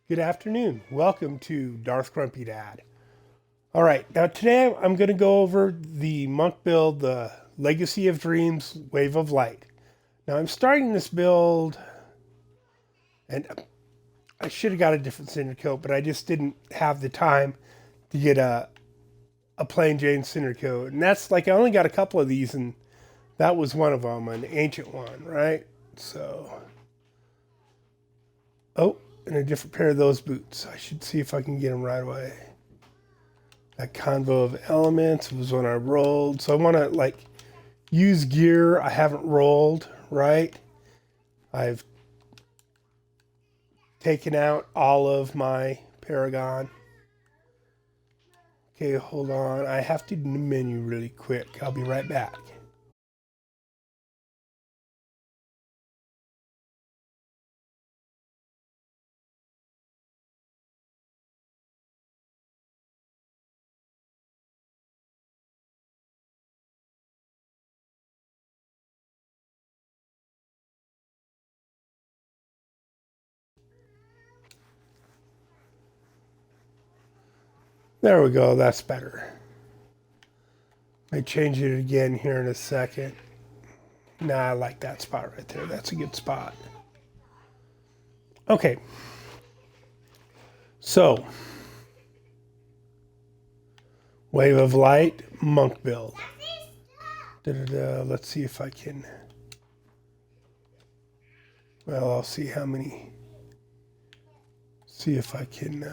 Good afternoon. Welcome to Darth Grumpy Dad. All right, now today I'm going to go over the monk build, the Legacy of Dreams Wave of Light. Now I'm starting this build, and I should have got a different cinder coat, but I just didn't have the time to get a plain Jane cinder coat. And that's like I only got a couple of these, and that was one of them, an ancient one, right? So, oh, and a different pair of those boots. I should see if I can get them right away. That convo of elements was when I rolled. So I want to like use gear I haven't rolled, right? I've taken out all of my Paragon. Okay, hold on. I have to do the menu really quick. I'll be right back. There we go. That's better. I change it again here in a second. Nah, I like that spot right there. That's a good spot. Okay. So, Wave of Light, monk build. Let's see if I can. Well, I'll see how many. See if I can.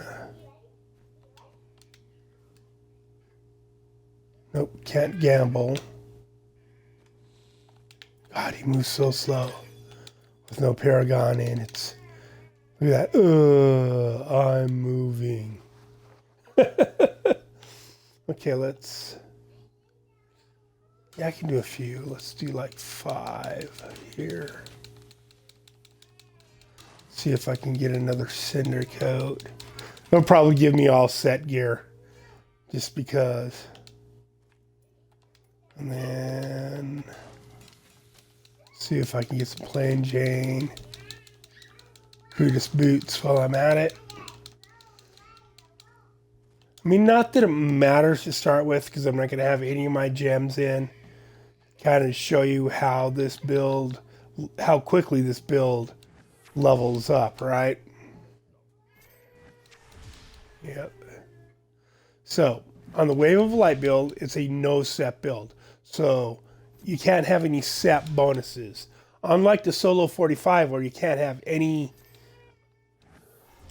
Nope, can't gamble. God, he moves so slow with no Paragon in. It's look at that. I'm moving. Okay, let's. Yeah, I can do a few. Let's do like 5 here. See if I can get another cinder coat. They'll probably give me all set gear, just because. And then see if I can get some plain Jane Crutus boots while I'm at it. I mean, not that it matters to start with, because I'm not going to have any of my gems in. Kind of show you how this build, how quickly this build levels up, right? Yep. So on the Wave of Light build, it's a no set build. So you can't have any set bonuses. Unlike the Solo 45, where you can't have any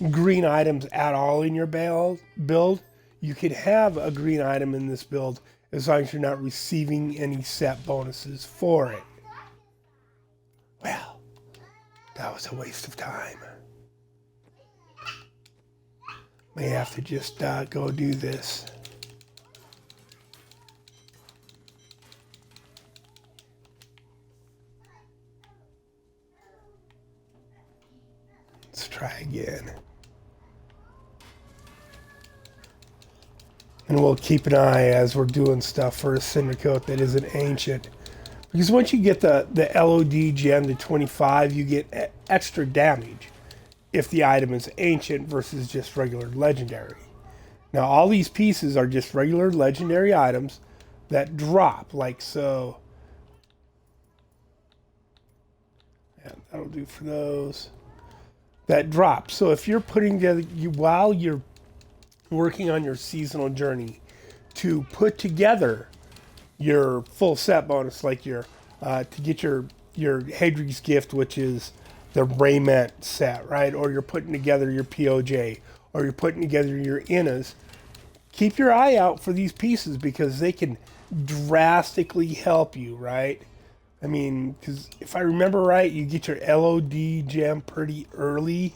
green items at all in your build, you can have a green item in this build as long as you're not receiving any set bonuses for it. Well, that was a waste of time. May have to just go do this. Let's try again. And we'll keep an eye as we're doing stuff for a cinder coat that isn't ancient. Because once you get the LoD gem to 25, you get extra damage if the item is ancient versus just regular legendary. Now all these pieces are just regular legendary items that drop, like so. Yeah, that'll do for those. That drop. So if you're putting together, while you're working on your seasonal journey to put together your full set bonus, like your to get your Hadri's gift, which is the Raiment set, right? Or you're putting together your POJ, or you're putting together your Innas. Keep your eye out for these pieces because they can drastically help you, right? I mean, because if I remember right, you get your LoD gem pretty early.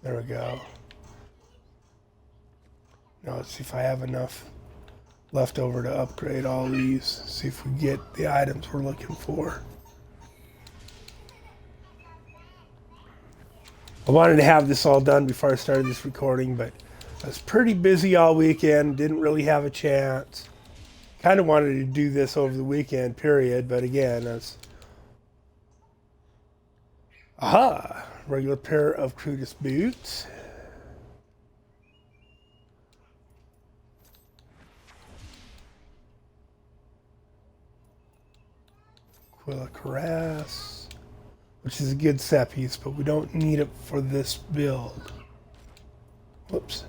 There we go. Now let's see if I have enough left over to upgrade all these. See if we get the items we're looking for. I wanted to have this all done before I started this recording, but I was pretty busy all weekend. Didn't really have a chance. Kind of wanted to do this over the weekend period, but again, that's... Aha! Regular pair of Crudus boots. Quilla Caress, which is a good set piece, but we don't need it for this build. Whoops.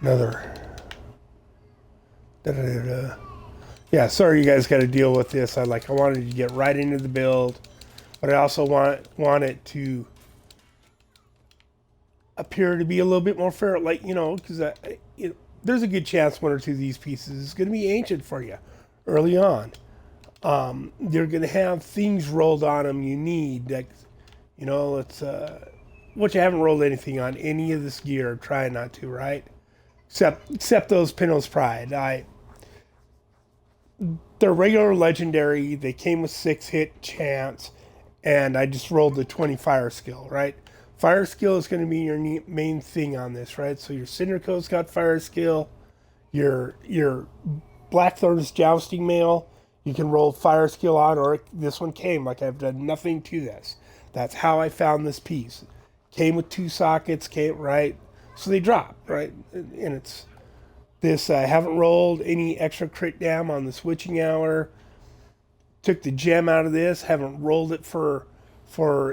Another. Da-da-da-da. Yeah, sorry you guys got to deal with this. I wanted to get right into the build, but I also want it to appear to be a little bit more fair, because there's a good chance one or two of these pieces is going to be ancient for you early on. They're going to have things rolled on them you need. It's which I haven't rolled anything on any of this gear. Try not to, right? Except those Pinno's Pride. They're regular legendary. They came with 6-hit chance, and I just rolled the 20 fire skill, right? Fire skill is going to be your main thing on this, right? So your Cindercoat's got fire skill. Your Blackthorn's Jousting Mail, you can roll fire skill on, or this one came. I've done nothing to this. That's how I found this piece. Came with 2 sockets, right? So they drop, right? And it's this. I haven't rolled any extra crit dam on the switching hour. Took the gem out of this. Haven't rolled it for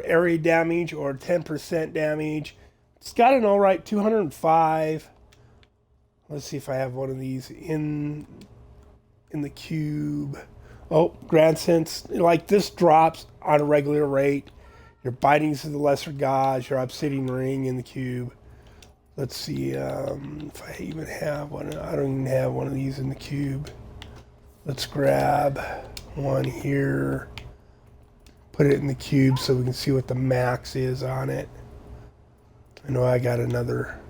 area damage or 10% damage. It's got an all right 205. Let's see if I have one of these in the cube. Oh, Grand Sense. This drops on a regular rate. Your Bitings of the Lesser Gods, your Obsidian Ring in the cube. Let's see if I even have one. I don't even have one of these in the cube. Let's grab one here. Put it in the cube so we can see what the max is on it. I know I got another.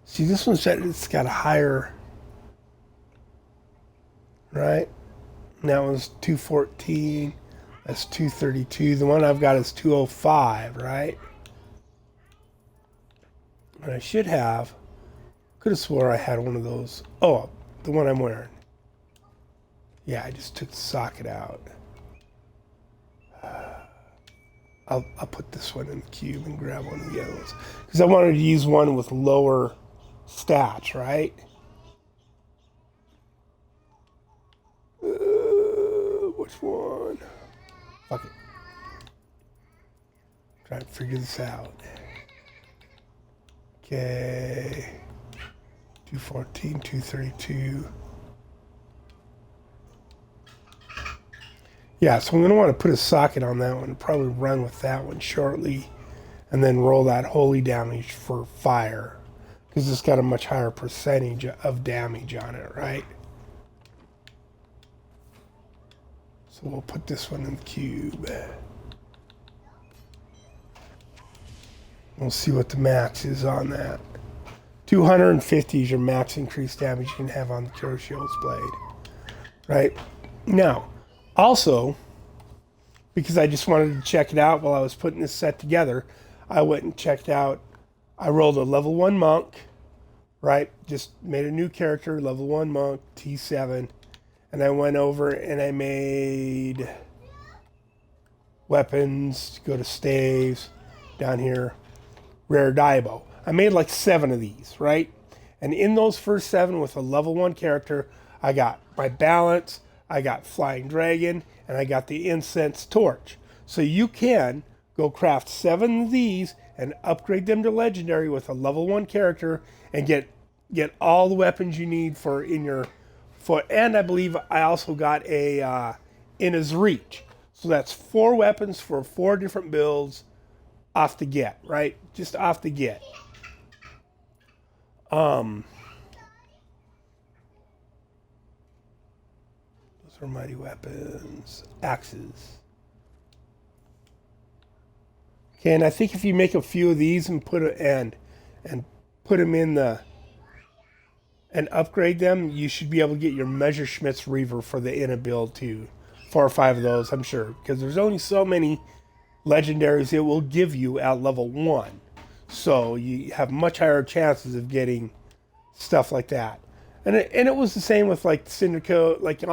See, this one's it's got a higher, right? And that one's 214. That's 232. The one I've got is 205, right? And I should have. Could have swore I had one of those. Oh, the one I'm wearing. Yeah, I just took the socket out. I'll put this one in the cube and grab one of the other ones. Because I wanted to use one with lower stats, right? Which one? Fuck it. Try to figure this out. Okay. 214, 232. Yeah, so I'm going to want to put a socket on that one and probably run with that one shortly and then roll that holy damage for fire because it's got a much higher percentage of damage on it, right? So we'll put this one in the cube. We'll see what the max is on that. 250 is your max increased damage you can have on the Kuroshio's blade, right? Now, also, because I just wanted to check it out while I was putting this set together, I went and checked out, I rolled a level 1 monk, right? Just made a new character, level 1 monk, T7, and I went over and I made weapons, go to staves, down here, rare Diabo. I made like 7 of these, right? And in those first 7 with a level 1 character, I got my balance, I got Flying Dragon, and I got the Incense Torch. So you can go craft 7 of these and upgrade them to Legendary with a level 1 character and get all the weapons you need for in your foot. And I believe I also got a in his reach. So that's 4 weapons for 4 different builds off the get, right? Just off the get. Those are mighty weapons. Axes. Okay, and I think if you make a few of these and put them in the and upgrade them, you should be able to get your Messerschmitt's Reaver for the inner build too. 4 or 5 of those, I'm sure, because there's only so many legendaries it will give you at level 1. So you have much higher chances of getting stuff like that. And it was the same with like Syndico, like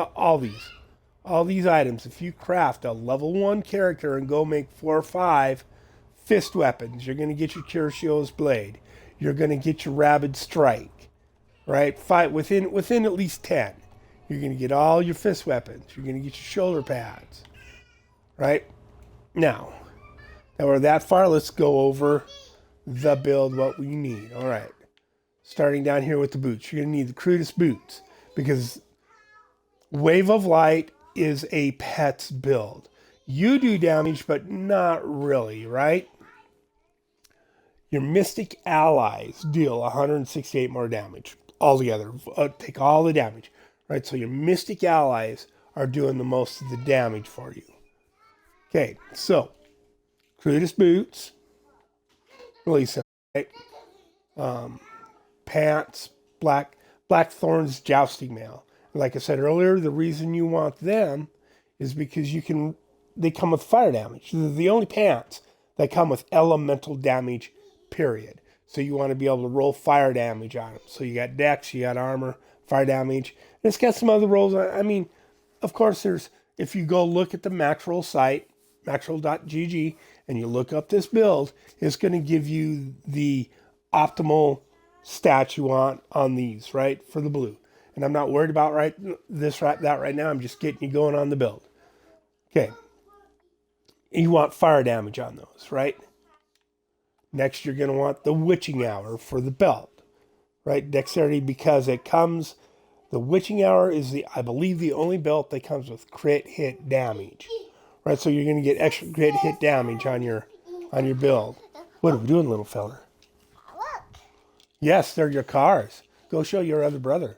all these items. If you craft a level 1 character and go make 4 or 5 fist weapons, you're going to get your Kirishio's blade. You're going to get your Rabid Strike, right? Fight within at least 10. You're going to get all your fist weapons. You're going to get your shoulder pads, right? Now we're that far, let's go over the build, what we need. All right. Starting down here with the boots. You're going to need the crudest boots because Wave of Light is a pet's build. You do damage, but not really, right? Your Mystic allies deal 168 more damage altogether. Take all the damage, right? So your Mystic allies are doing the most of the damage for you. Okay, so crudest boots, really simple, right? Pants, Blackthorn's jousting mail. Like I said earlier, the reason you want them is because they come with fire damage. They're the only pants that come with elemental damage, period. So you want to be able to roll fire damage on them. So you got dex, you got armor, fire damage. And it's got some other rolls. I mean, of course, if you go look at the Maxroll site, maxroll.gg, and you look up this build, it's going to give you the optimal stats you want on these, right, for the blue. And I'm not worried about that right now. I'm just getting you going on the build. Okay. You want fire damage on those, right? Next, you're going to want the Witching Hour for the belt, right? Dexterity, because the Witching Hour is I believe the only belt that comes with crit hit damage, right? So you're going to get extra crit hit damage on your build. What are we doing, little fella? Yes, they're your cars. Go show your other brother.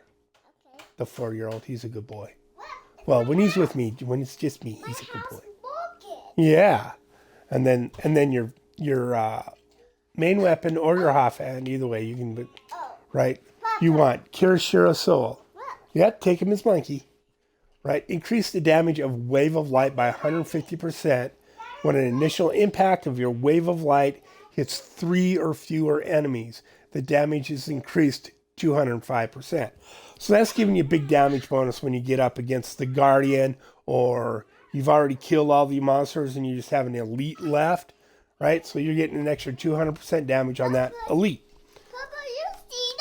Okay. The 4-year-old. He's a good boy. Well, when he's with me, when it's just me, he's a good boy. Yeah. And then your main weapon or your offhand, either way, you can, right? You want Kirishiro Soul. Yeah, take him as monkey. Right? Increase the damage of Wave of Light by 150% when an initial impact of your Wave of Light hits 3 or fewer enemies. The damage is increased 205%. So that's giving you a big damage bonus when you get up against the Guardian, or you've already killed all the monsters and you just have an elite left, right? So you're getting an extra 200% damage on that elite. Papa, you see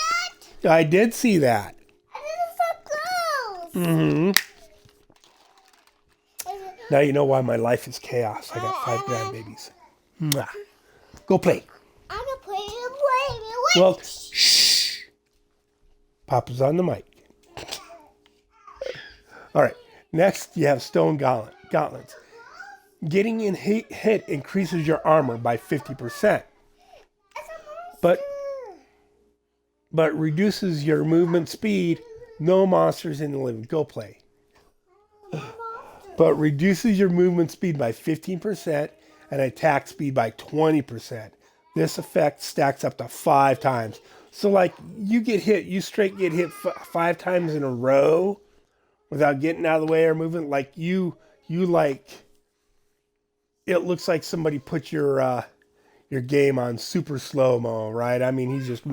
that? I did see that. And it's so close. Mm-hmm. Now you know why my life is chaos. I got 5 grandbabies. Mwah. Go play. I'm going to play. Well, shh. Papa's on the mic. All right. Next, you have Stone Gauntlets. Getting in hit increases your armor by 50%. But reduces your movement speed. No monsters in the living. Go play. But reduces your movement speed by 15% and attack speed by 20%. This effect stacks up to 5 times. So like you straight get hit 5 times in a row without getting out of the way or moving. Like you like, it looks like somebody put your game on super slow-mo, right? I mean, he's just, and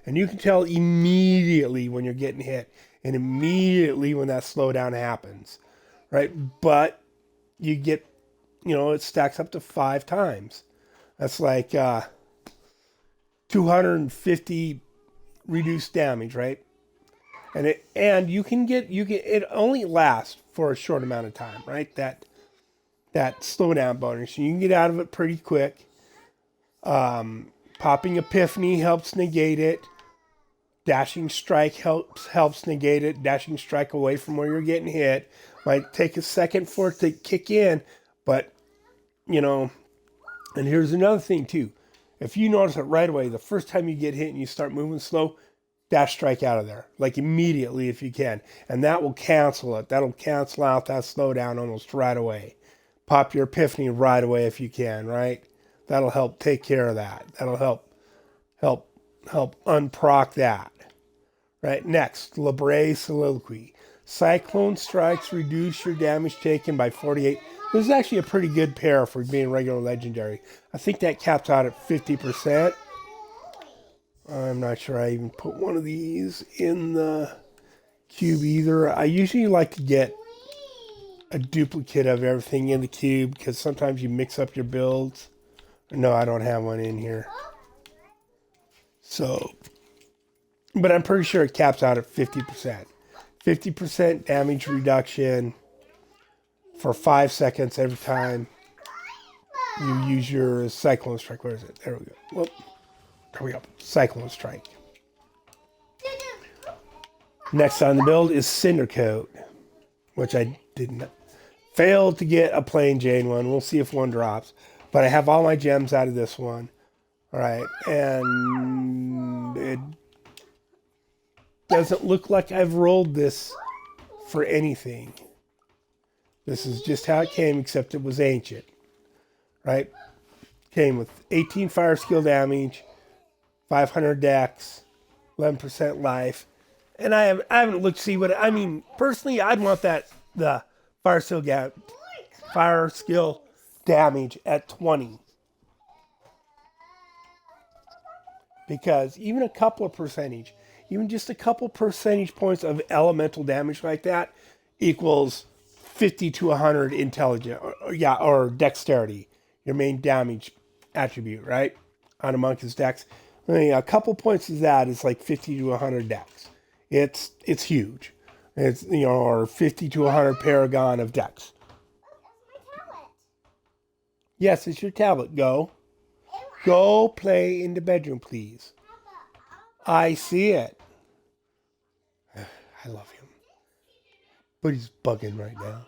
you can tell immediately when you're getting hit and immediately when that slowdown happens, right? But you get, it stacks up to 5 times. That's like 250 reduced damage, right? And it only lasts for a short amount of time, right? That slowdown bonus. You can get out of it pretty quick. Popping Epiphany helps negate it. Dashing Strike helps negate it. Dashing Strike away from where you're getting hit. Might take a second for it to kick in, but, and here's another thing too. If you notice it right away, the first time you get hit and you start moving slow, Dash Strike out of there, like immediately if you can. And that will cancel it. That'll cancel out that slowdown almost right away. Pop your Epiphany right away if you can, right? That'll help take care of that. That'll help unproc that. Right, next, Labre Soliloquy. Cyclone Strikes reduce your damage taken by 48. This is actually a pretty good pair for being regular legendary. I think that caps out at 50%. I'm not sure I even put one of these in the cube either. I usually like to get a duplicate of everything in the cube because sometimes you mix up your builds. No, I don't have one in here. So, but I'm pretty sure it caps out at 50%. 50% damage reduction for 5 seconds every time you use your Cyclone Strike. Where is it? There we go. Whoop. There we go. Cyclone Strike. Next on the build is Cinder Coat, which I didn't fail to get a plain Jane one. We'll see if one drops. But I have all my gems out of this one. All right. And it doesn't look like I've rolled this for anything. This is just how it came, except it was ancient. Right? Came with 18 fire skill damage, 500 dex, 11% life. And I haven't looked to see what I mean. Personally, I'd want the fire skill damage at 20, because even a couple of percentage, even just a couple percentage points of elemental damage like that equals 50 to 100 intelligence, or dexterity, your main damage attribute, right? On a monk's dex. I mean, a couple points of that is like 50 to 100 dex. It's huge. It's, or 50 to 100 paragon of dex. Yes, it's your tablet. Go play in the bedroom, please. I see it. I love him, but he's bugging right now.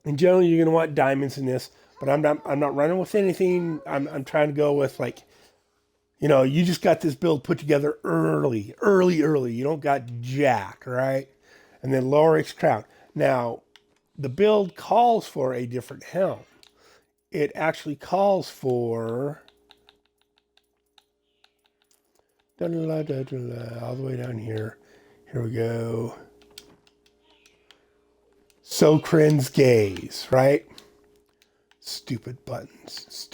And generally, you're gonna want diamonds in this, but I'm not running with anything. I'm trying to go with, like, you just got this build put together early. You don't got jack, right? And then Lorix Crown. Now, the build calls for a different helm. It actually calls for all the way down here. Here we go. Sokrin's Gaze, right? Stupid buttons.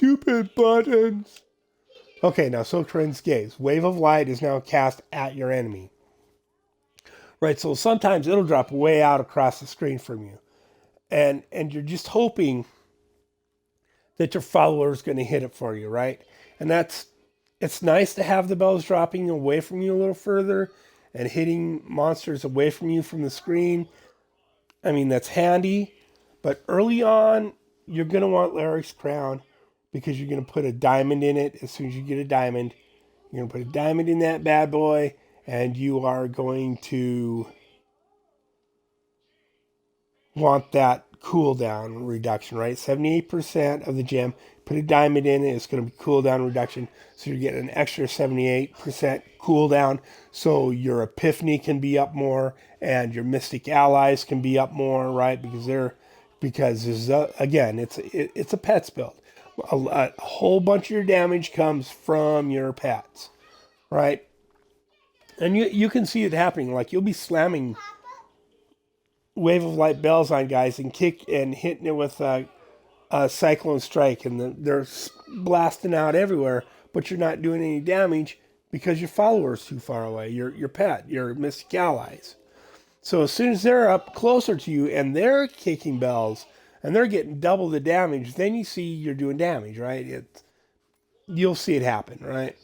Okay, now Sokrin's Gaze. Wave of light is now cast at your enemy. Right, so sometimes it'll drop way out across the screen from you. And you're just hoping that your follower is going to hit it for you, right? And it's nice to have the bells dropping away from you a little further and hitting monsters away from you from the screen. I mean, that's handy. But early on, you're going to want Larry's Crown, because you're going to put a diamond in it. As soon as you get a diamond, you're going to put a diamond in that bad boy, and you are going to want that cooldown reduction, right? 78% of the gem, put a diamond in it, it's going to be cooldown reduction, so you're getting an extra 78% cooldown, so your epiphany can be up more, and your mystic allies can be up more, right? Because there's again, it's a pets build. A whole bunch of your damage comes from your pets, right? And you can see it happening. Like, you'll be slamming Wave of Light bells on guys and hitting it with a Cyclone Strike, and they're blasting out everywhere, but you're not doing any damage because your follower's too far away. Your pet, your mystic allies. So as soon as they're up closer to you and they're kicking bells and they're getting double the damage, then you see you're doing damage, right? You'll see it happen, right?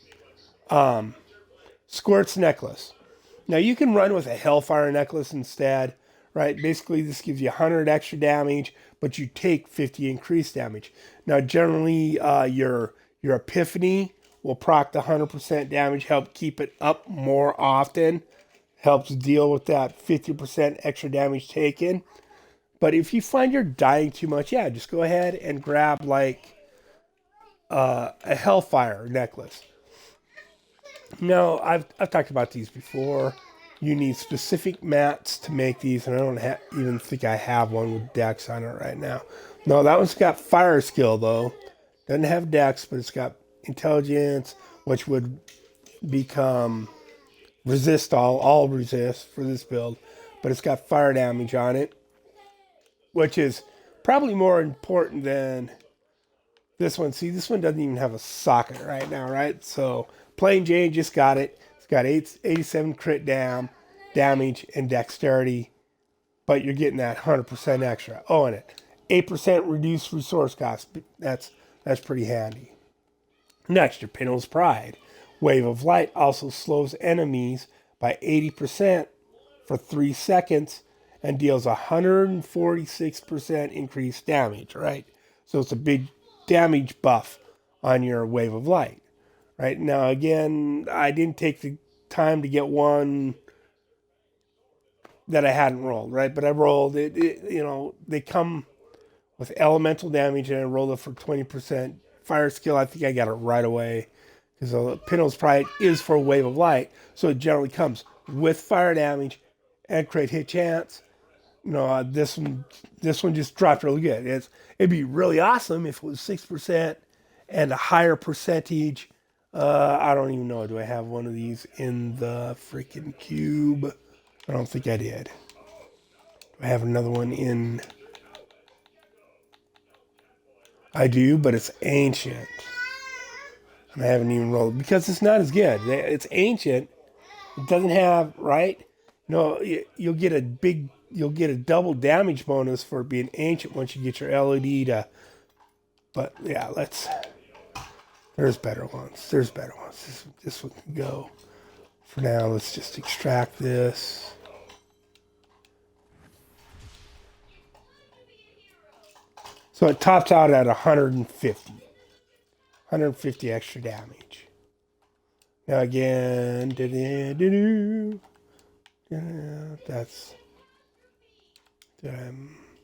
Squirt's Necklace. Now you can run with a Hellfire Necklace instead, right? Basically, this gives you 100 extra damage, but you take 50 increased damage. Now, generally, your Epiphany will proc the 100% damage, help keep it up more often, helps deal with that 50% extra damage taken. But if you find you're dying too much, just go ahead and grab, like, a Hellfire Necklace. Now, I've talked about these before. You need specific mats to make these, and I don't even think I have one with Dex on it right now. No, that one's got fire skill, though. Doesn't have Dex, but it's got intelligence, which would become resist all resist for this build. But it's got fire damage on it, which is probably more important than This one, see, this one doesn't even have a socket right now, right? So plain Jane just got it. It's got 87 crit damage and dexterity, but you're getting that 100% extra. Oh, and it 8% reduced resource cost. That's pretty handy. Next, your Pinel's Pride. Wave of Light also slows enemies by 80% for 3 seconds and deals 146% increased damage, right? So it's a big damage buff on your Wave of Light, right? Now, again, I didn't take the time to get one that I hadn't rolled, right? But I rolled it, they come with elemental damage, and I rolled it for 20%. Fire skill, I think I got it right away because Pinel's Pride is for Wave of Light, so it generally comes with fire damage and crit hit chance. This one just dropped really good. It'd be really awesome if it was 6% and a higher percentage. I don't even know. Do I have one of these in the freaking cube? I don't think I did. Do I have another one in? I do, but it's ancient. And I haven't even rolled because it's not as good. It's ancient. It doesn't have, right? No, you'll get a double damage bonus for being ancient once you get your LoD to. But yeah, there's better ones. This one can go. For now, let's just extract this. So it tops out at 150 extra damage. Now again, that's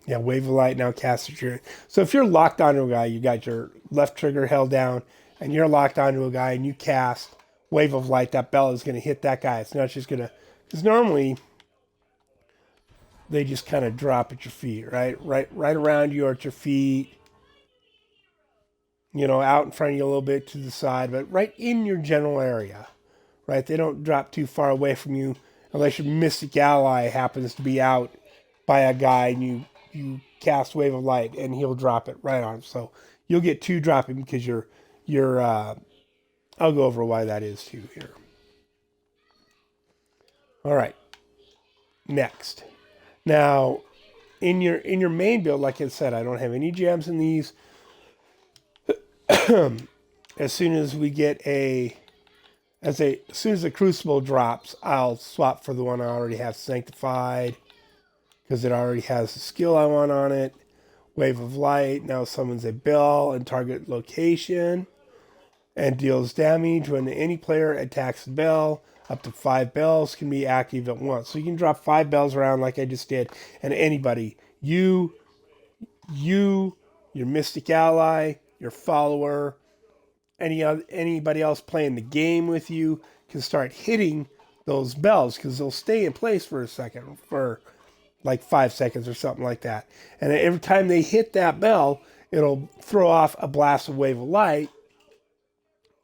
Wave of Light now casts at your. So if you're locked onto a guy, you got your left trigger held down, and you're locked onto a guy, and you cast Wave of Light, that bell is going to hit that guy. It's not just going to, because normally they just kind of drop at your feet, right around you or at your feet. Out in front of you a little bit to the side, but right in your general area, right? They don't drop too far away from you unless your Mystic Ally happens to be out by a guy and you cast Wave of Light and he'll drop it right on him. So you'll get 2 dropping because you're I'll go over why that is too here. All right. Next. Now, in your main build, like I said, I don't have any gems in these. As soon as the Crucible drops, I'll swap for the one I already have Sanctified because it already has the skill I want on it. Wave of Light now summons a bell in target location and deals damage when any player attacks the bell. Up to 5 bells can be active at once. So you can drop 5 bells around like I just did, and anybody, your Mystic Ally, your follower, anybody else playing the game with you can start hitting those bells because they'll stay in place for a second, for like 5 seconds or something like that. And every time they hit that bell, it'll throw off a blast of Wave of Light,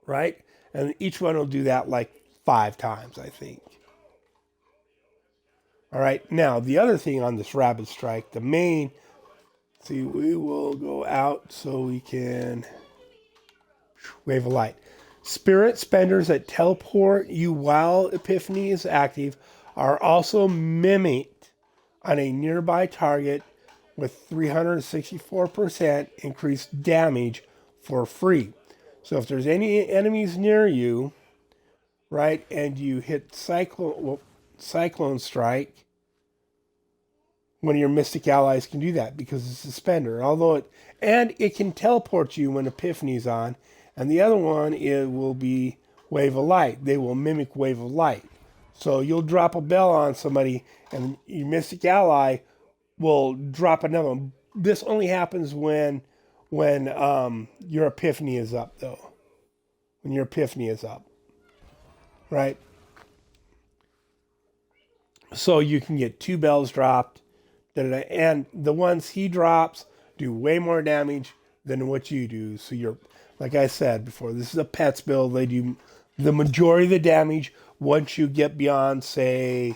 right? And each one will do that like 5 times, I think. All right, now the other thing on this Rapid Strike, the main. See, we will go out so we can Wave of Light. Spirit spenders that teleport you while Epiphany is active are also mimicked on a nearby target with 364% increased damage for free. So if there's any enemies near you, right, and you hit Cyclone Strike, one of your Mystic Allies can do that because it's a spender. It can teleport you when Epiphany's on, and the other one will be Wave of Light. They will mimic Wave of Light. So you'll drop a bell on somebody, and your Mystic Ally will drop another one. This only happens when your Epiphany is up, though. When your Epiphany is up, right? So you can get 2 bells dropped. And the ones he drops do way more damage than what you do. So you're, like I said before, this is a pets build. They do the majority of the damage once you get beyond, say,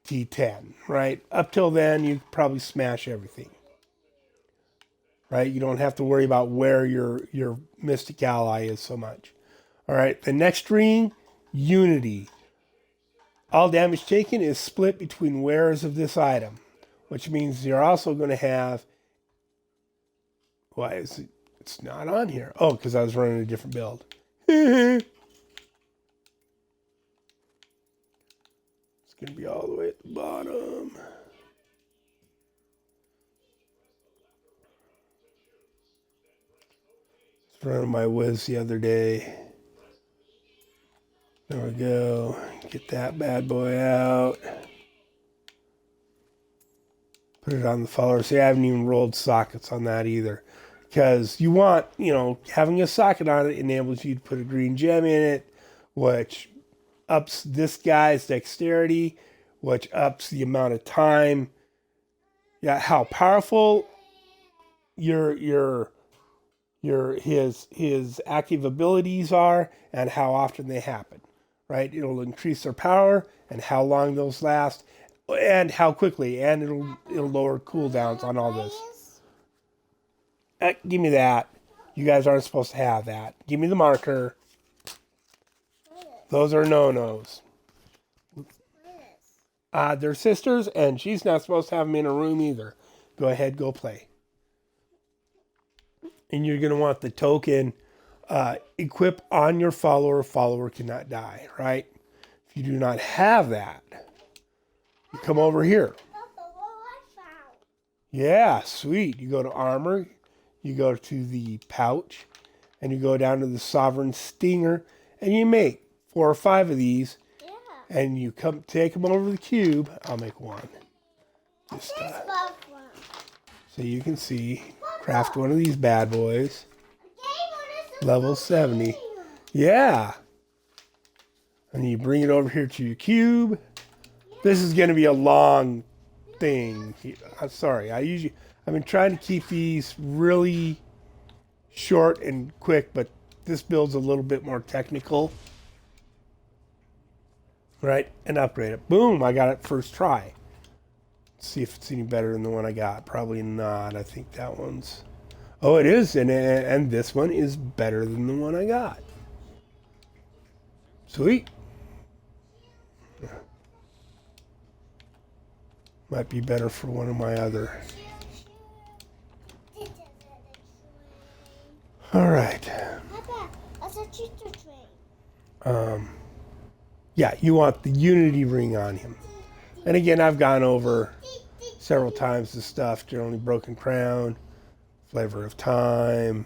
T10, right? Up till then, you probably smash everything. right? You don't have to worry about where your mystic ally is so much. All right, the next ring, unity. All damage taken is split between wearers of this item, which means you're also going to have. Why is it? It's not on here. Oh, because I was running a different build. It's going to be all the way at the bottom. I was running my Wiz the other day. There we go. Get that bad boy out. Put it on the follower. See, I haven't even rolled sockets on that either. Because you want, having a socket on it enables you to put a green gem in it, which ups this guy's dexterity, which ups the amount of time. Yeah, how powerful his active abilities are and how often they happen. Right? It'll increase their power and how long those last and how quickly, and it'll lower cooldowns on all this. Give me that. You guys aren't supposed to have that. Give me the marker. Those are no-nos. They're sisters, and she's not supposed to have them in a room either. Go ahead, go play. And you're going to want the token equip on your follower. Follower cannot die, right? If you do not have that, you come over here. Yeah, sweet. You go to armor, you go to the pouch, and you go down to the sovereign stinger, and you make 4 or 5 of these, and you come take them over to the cube. I'll make one. Just so you can see. Craft one of these bad boys. Level 70. Yeah. And you bring it over here to your cube. This is going to be a long thing. I'm sorry. I've been trying to keep these really short and quick, but this build's a little bit more technical. Right? And upgrade it. Boom, I got it first try. Let's see if it's any better than the one I got. Probably not. I think that one's... Oh, it is. And this one is better than the one I got. Sweet. Might be better for one of my other. All right. Yeah, you want the unity ring on him. And again, I've gone over several times the stuff. Generally broken crown, flavor of time,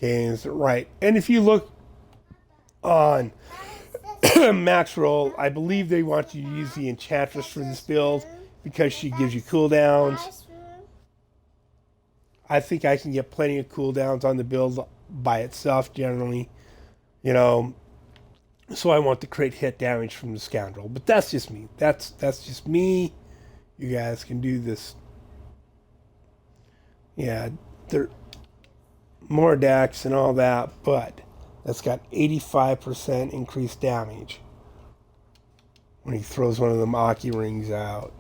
gains, right. And if you look on max roll, I believe they want you to use the enchantress for this build because she gives you cooldowns. I think I can get plenty of cooldowns on the build by itself generally, so I want to create hit damage from the scoundrel. But that's just me. That's just me. You guys can do this. Yeah, they're more dex and all that, but that's got 85% increased damage when he throws one of them Aki rings out.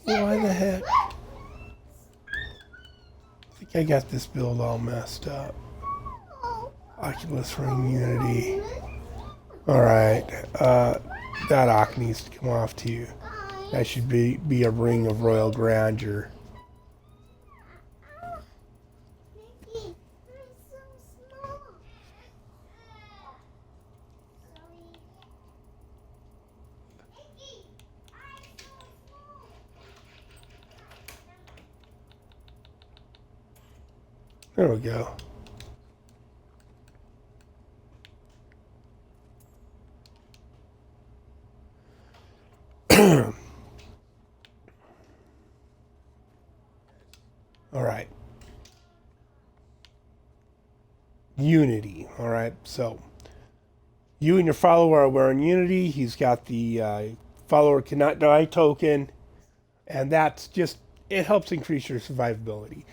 Why the heck? I think I got this build all messed up. Oculus Ring Unity. Alright, that Ak needs to come off too. That should be a ring of royal grandeur. There we go. All right. Unity. All right. So you and your follower are wearing Unity. He's got the follower cannot die token. And that's just, it helps increase your survivability.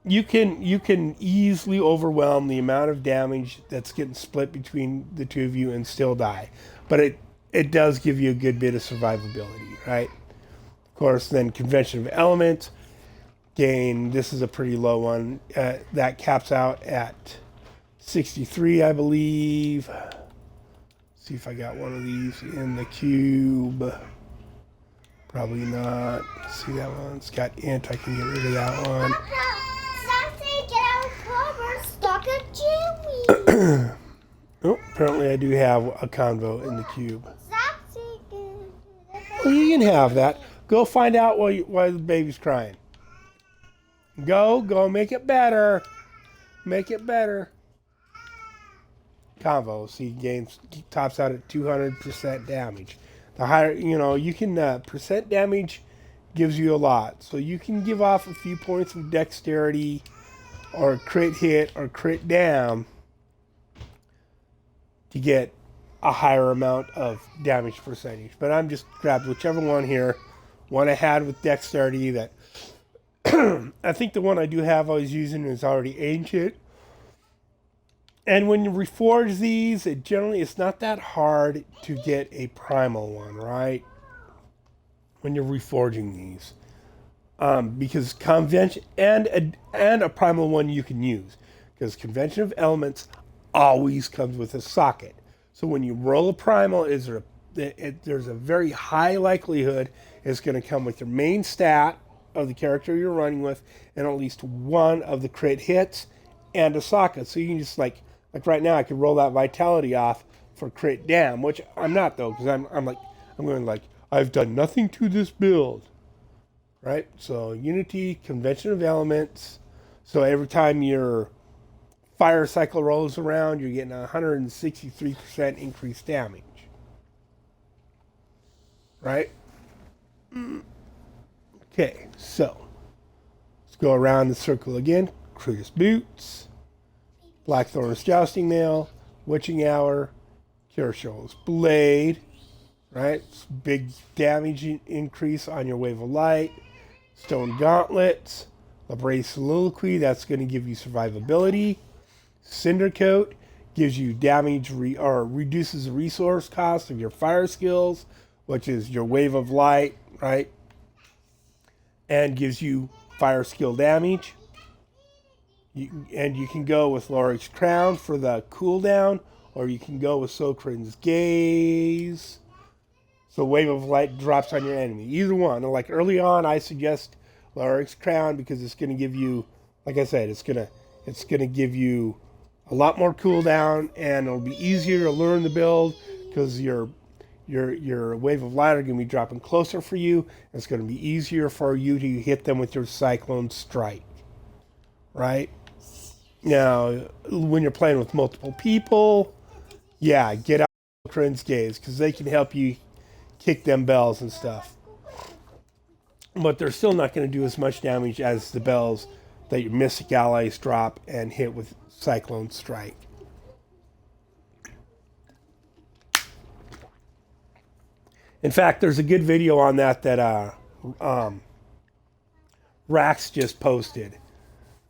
you can easily overwhelm the amount of damage that's getting split between the two of you and still die. But it does give you a good bit of survivability, right? Of course, then convention of elements gain. This is a pretty low one. That caps out at 63, I believe. See if I got one of these in the cube. Probably not. See that one? It's got int. I can get rid of that one. Sassy, get out of cover. Stuck a Jimmy. Oh, apparently I do have a convo in the cube. Sassy, Well, you can have that. Go find out why the baby's crying. Go, make it better. Make it better. Convo, see, gains tops out at 200% damage. The higher, you can, percent damage gives you a lot. So you can give off a few points of dexterity or crit hit or crit down to get a higher amount of damage percentage. But I'm just grabbed whichever one here. One I had with dexterity that I think the one I do have I was using is already ancient. And when you reforge these, it's not that hard to get a primal one, right? When you're reforging these. Because convention and a primal one you can use. Because convention of elements always comes with a socket. So when you roll a primal, there's a very high likelihood it's going to come with your main stat of the character you're running with, and at least one of the crit hits and a socket. So you can just like right now, I could roll that vitality off for crit dam, which I'm not though, because I'm going like I've done nothing to this build, right? So Unity, convention of elements. So every time your fire cycle rolls around, you're getting 163% increased damage, right? Okay, so let's go around the circle again. Crutus Boots, Blackthorn's Jousting Mail, Witching Hour, Kirshaw's Blade, right? It's big damage increase on your Wave of Light. Stone Gauntlets, Labrae Soliloquy, that's going to give you survivability. Cinder Coat gives you damage or reduces the resource cost of your fire skills, which is your Wave of Light, right? And gives you fire skill damage. And you can go with Lorik's Crown for the cooldown, or you can go with Sokrin's Gaze. So Wave of Light drops on your enemy. Either one. Like early on, I suggest Lorik's Crown because it's going to give you, like I said, it's going to give you a lot more cooldown, and it'll be easier to learn the build because your Wave of Light are going to be dropping closer for you. It's going to be easier for you to hit them with your Cyclone Strike, right? Now, when you're playing with multiple people, yeah, get out Kren's Gaze because they can help you kick them bells and stuff. But they're still not going to do as much damage as the bells that your Mystic allies drop and hit with Cyclone Strike. In fact, there's a good video on that Rax just posted.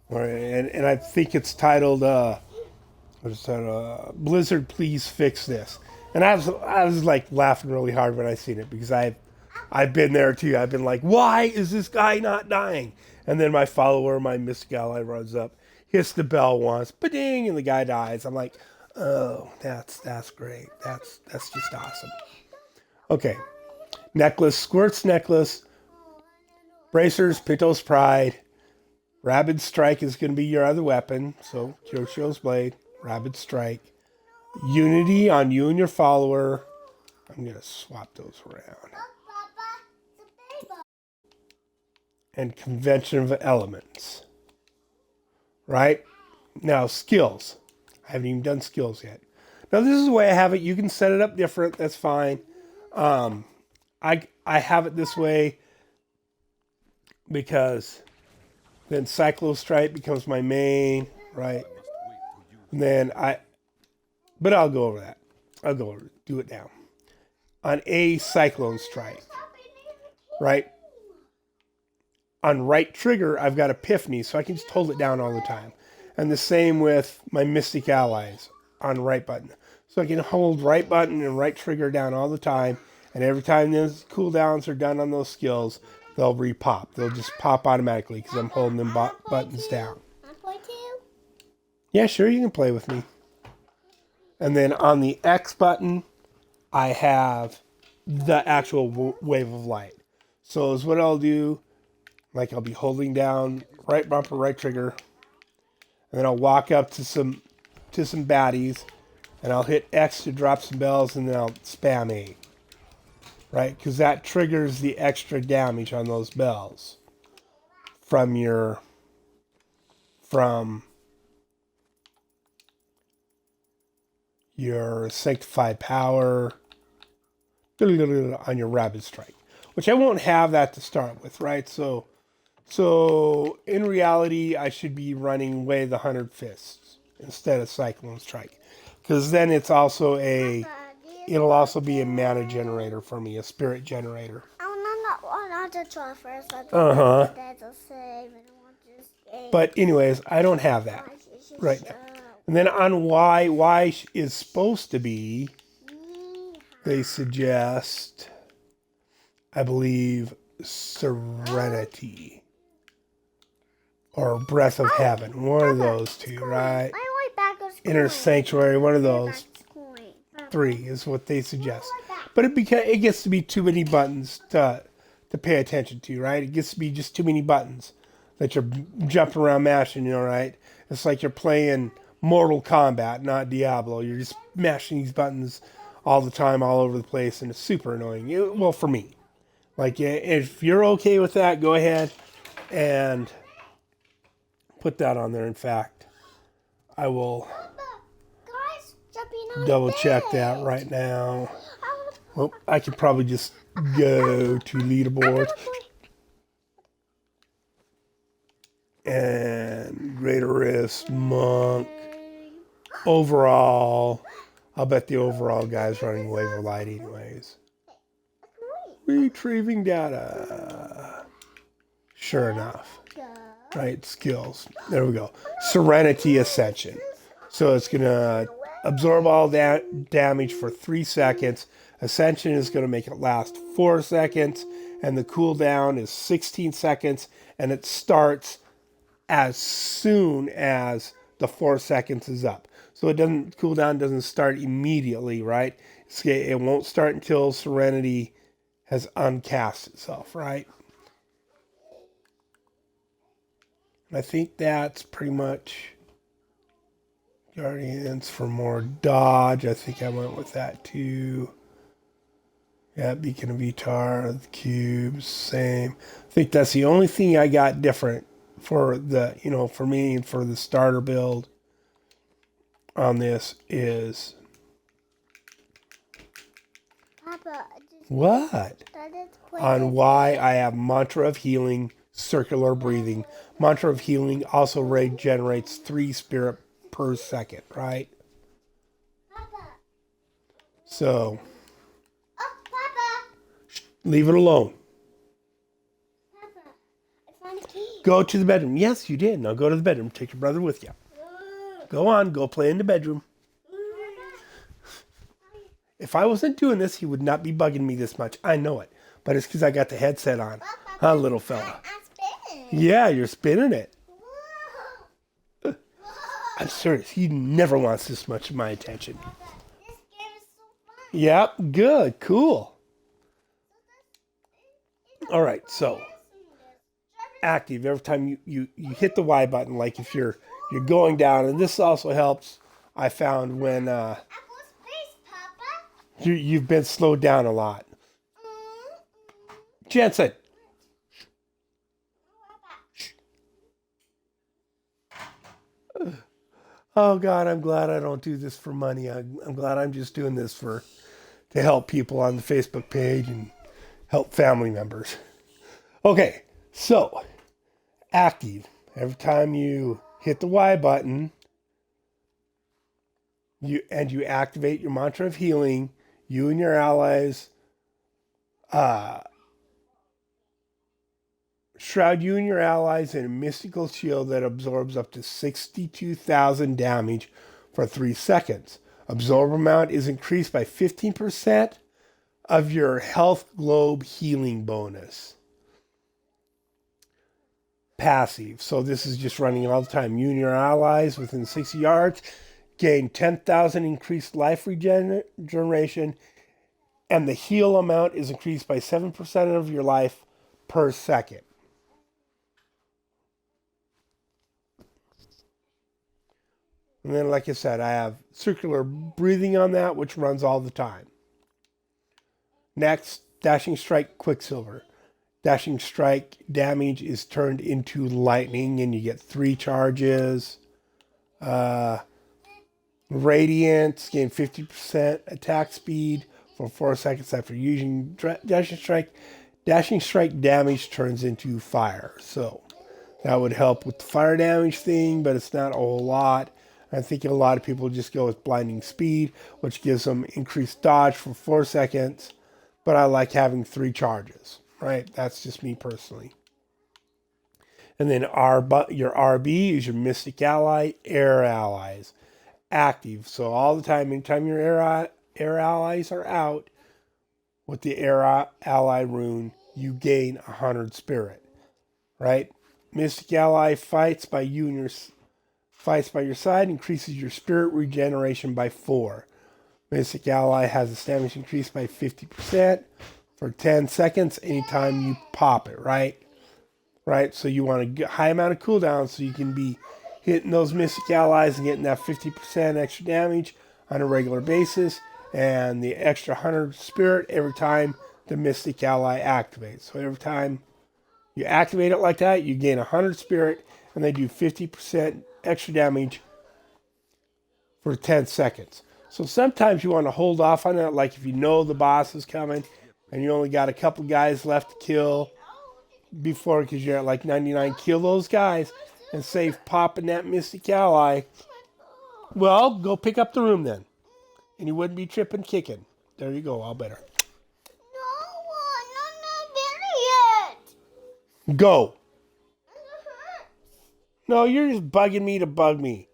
And I think it's titled Blizzard, please fix this. And I was like laughing really hard when I seen it because I've been there too. I've been like, why is this guy not dying? And then my follower, my Mystic ally, runs up, hits the bell once, ba-ding, and the guy dies. I'm like, oh, that's great. That's just awesome. Okay. Necklace, Squirt's Necklace, Bracers, Pinto's Pride, Rabid Strike is going to be your other weapon. So, Kyosho's Blade, Rabid Strike. Unity on you and your follower. I'm going to swap those around. And Convention of Elements. Right? Now, skills. I haven't even done skills yet. Now, this is the way I have it. You can set it up different. That's fine. I have it this way because then Cyclo Strike becomes my main, right? And then but I'll go over that. I'll go over it. Do it now. On a Cyclone Strike, right? on right trigger, I've got Epiphany, so I can just hold it down all the time. And the same with my Mystic Allies on right button. So I can hold right button and right trigger down all the time, and every time those cooldowns are done on those skills, they'll re-pop. They'll just pop automatically because I'm holding them buttons down. I'm play too. Yeah, sure, you can play with me. And then on the X button, I have the actual wave of light. So is what I'll do, like I'll be holding down right bumper, right trigger, and then I'll walk up to some baddies, and I'll hit X to drop some bells, and then I'll spam A. Right? Because that triggers the extra damage on those bells from your sanctified power on your rapid strike, which I won't have that to start with, right? So in reality, I should be running Way of the 100 Fists instead of Cyclone Strike, because then it'll also be a mana generator for me, a spirit generator. I want to try first. But anyways, I don't have that right now. And then on Y is supposed to be, they suggest, I believe, Serenity or Breath of Heaven. One of those two, right? Inner Sanctuary, one of those three is what they suggest. But it gets to be too many buttons to pay attention to, right? It gets to be just too many buttons that you're jumping around mashing, right? It's like you're playing Mortal Kombat, not Diablo. You're just mashing these buttons all the time, all over the place, and it's super annoying. Well, for me. Like, if you're okay with that, go ahead and put that on there. In fact, I will double check that right now. Well, I could probably just go to leaderboard and Greater Rift, Monk, overall. I'll bet the overall guy's running Wave of Light anyways. Retrieving data. Sure enough. Right, skills. There we go. Serenity Ascension. So it's going to absorb all that damage for 3 seconds. Ascension is going to make it last 4 seconds. And the cooldown is 16 seconds. And it starts as soon as the 4 seconds is up. So cooldown doesn't start immediately, right? It won't start until Serenity has uncast itself, right? And I think that's pretty much Guardians for more dodge. I think I went with that too. Yeah, Beacon of Vitar, the cubes, same. I think that's the only thing I got different for for me and for the starter build on this is Papa, what? On Y, I have Mantra of Healing, Circular Breathing. Mantra of Healing also regenerates 3 spirit per second, right? Papa. So, Papa. leave it alone. Papa, I found a key. Go to the bedroom. Yes, you did. Now go to the bedroom. Take your brother with you. Go on. Go play in the bedroom. If I wasn't doing this, he would not be bugging me this much. I know it. But it's because I got the headset on. Huh, little fella? I'm spinning. Yeah, you're spinning it. I'm serious. He never wants this much of my attention. This game is so fun. Yep, good, cool. All right, so active every time you hit the Y button, like if you're going down, and this also helps. I found when you've been slowed down a lot. Jensen. Oh God, I'm glad I don't do this for money. I'm glad I'm just doing this to help people on the Facebook page and help family members. Okay, so active. Every time you hit the Y button, you activate your Mantra of Healing, you and your allies Shroud you and your allies in a mystical shield that absorbs up to 62,000 damage for 3 seconds. Absorb amount is increased by 15% of your health globe healing bonus. Passive. So this is just running all the time. You and your allies within 60 yards gain 10,000 increased life regeneration, and the heal amount is increased by 7% of your life per second. And then, like I said, I have circular breathing on that, which runs all the time. Next, Dashing Strike Quicksilver. Dashing Strike damage is turned into lightning, and you get 3 charges. Radiance, gain 50% attack speed for 4 seconds after using Dashing Strike. Dashing Strike damage turns into fire. So that would help with the fire damage thing, but it's not a whole lot. I think a lot of people just go with Blinding Speed, which gives them increased dodge for 4 seconds. But I like having 3 charges, right? That's just me personally. And then your RB is your Mystic Ally, Air Allies. Active. So all the time, anytime your air allies are out with the Air Ally rune, you gain 100 spirit, right? Mystic Ally fights by your side, increases your spirit regeneration by 4. Mystic Ally has its damage increased by 50% for 10 seconds anytime you pop it, right? Right? So you want a high amount of cooldown so you can be hitting those Mystic Allies and getting that 50% extra damage on a regular basis, and the extra 100 spirit every time the Mystic Ally activates. So every time you activate it like that, you gain 100 spirit, and they do 50% extra damage for 10 seconds. So sometimes you want to hold off on that, like if you know the boss is coming and you only got a couple guys left to kill before, because you're at like 99, kill those guys and save popping that Mystic Ally. Well, go pick up the room then, and you wouldn't be tripping kicking. There you go, all better. No, I'm not there yet. Go. No, you're just bugging me to bug me.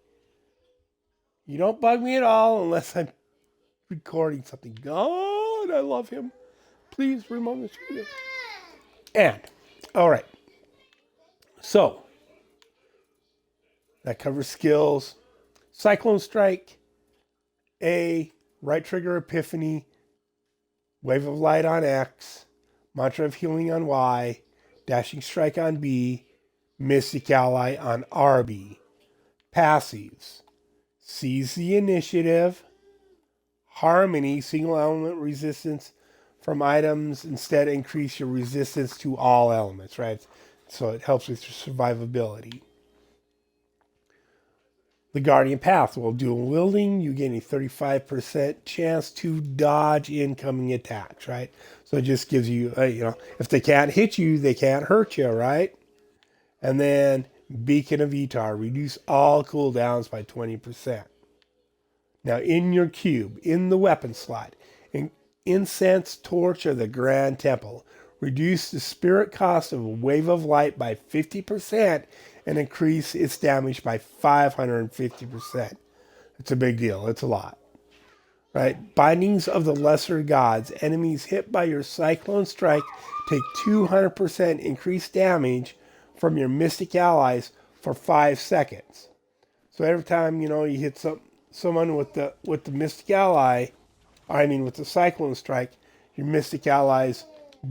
You don't bug me at all unless I'm recording something. God, I love him. Please remove this video. And, all right. So, that covers skills. Cyclone Strike, A, right trigger Epiphany, Wave of Light on X, Mantra of Healing on Y, Dashing Strike on B, Mystic Ally on RB. Passives: Seize the Initiative, Harmony, single element resistance from items, instead increase your resistance to all elements, right? So it helps with your survivability. The Guardian Path, while dual wielding, you gain a 35% chance to dodge incoming attacks, right? So it just gives you, if they can't hit you, they can't hurt you, right? And then Beacon of Etar, reduce all cooldowns by 20%. Now in your cube, in the weapon slot, Incense Torch of the Grand Temple, reduce the spirit cost of a Wave of Light by 50% and increase its damage by 550%. It's a big deal. It's a lot. Right? Bindings of the Lesser Gods. Enemies hit by your Cyclone Strike take 200% increased damage from your Mystic Allies for 5 seconds. So every time, you hit someone with the Mystic Ally, with the Cyclone Strike, your Mystic Allies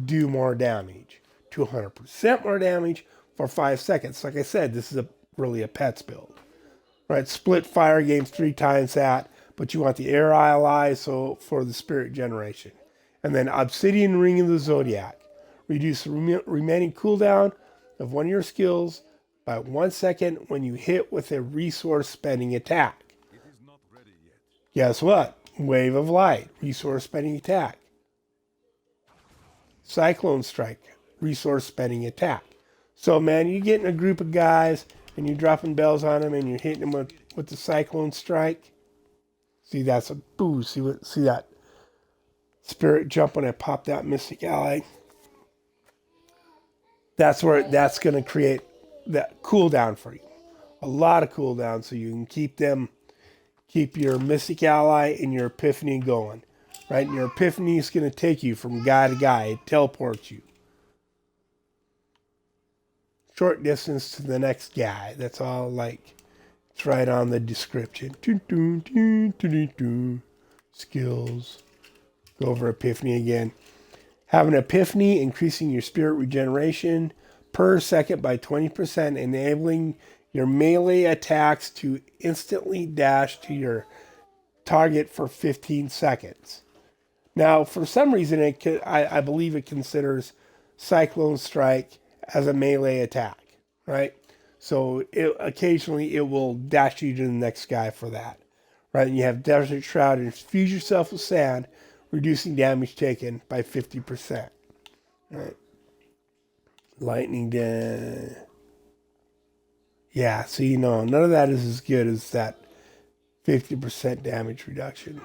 do more damage. 200% more damage for 5 seconds. Like I said, this is really a pets build. Right? Split fire games 3 times that, but you want the air allies for the spirit generation. And then Obsidian Ring of the Zodiac. Reduce the remaining cooldown of one of your skills by 1 second when you hit with a resource spending attack. It is not ready yet. Guess what? Wave of Light, resource spending attack. Cyclone Strike, resource spending attack. So, man, you get in a group of guys and you're dropping bells on them and you're hitting them with the Cyclone Strike. See, that's a boost. See that spirit jump when I pop that Mystic Ally. that's where that's going to create that cooldown for you. A lot of cooldown, so you can keep your Mystic Ally and your Epiphany going. Right? And your Epiphany is going to take you from guy to guy. It teleports you. Short distance to the next guy. That's all, like, it's right on the description. Skills. Go over Epiphany again. Have an Epiphany, increasing your spirit regeneration per second by 20%, enabling your melee attacks to instantly dash to your target for 15 seconds. Now, for some reason, I believe it considers Cyclone Strike as a melee attack, right? So occasionally it will dash you to the next guy for that, right? And you have Desert Shroud, infuse yourself with sand, reducing damage taken by 50%. Right? Lightning damage. Yeah, so none of that is as good as that 50% damage reduction.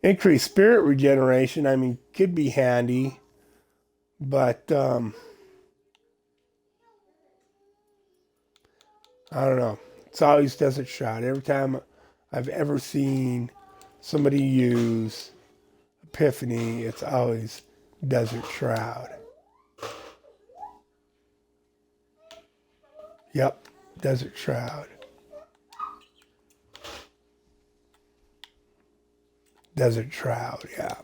Increased spirit regeneration, I mean, could be handy, but I don't know. It's always Desert Shroud. Every time I've ever seen somebody use Epiphany, it's always Desert Shroud. Yep, Desert Shroud. Desert Shroud, yeah.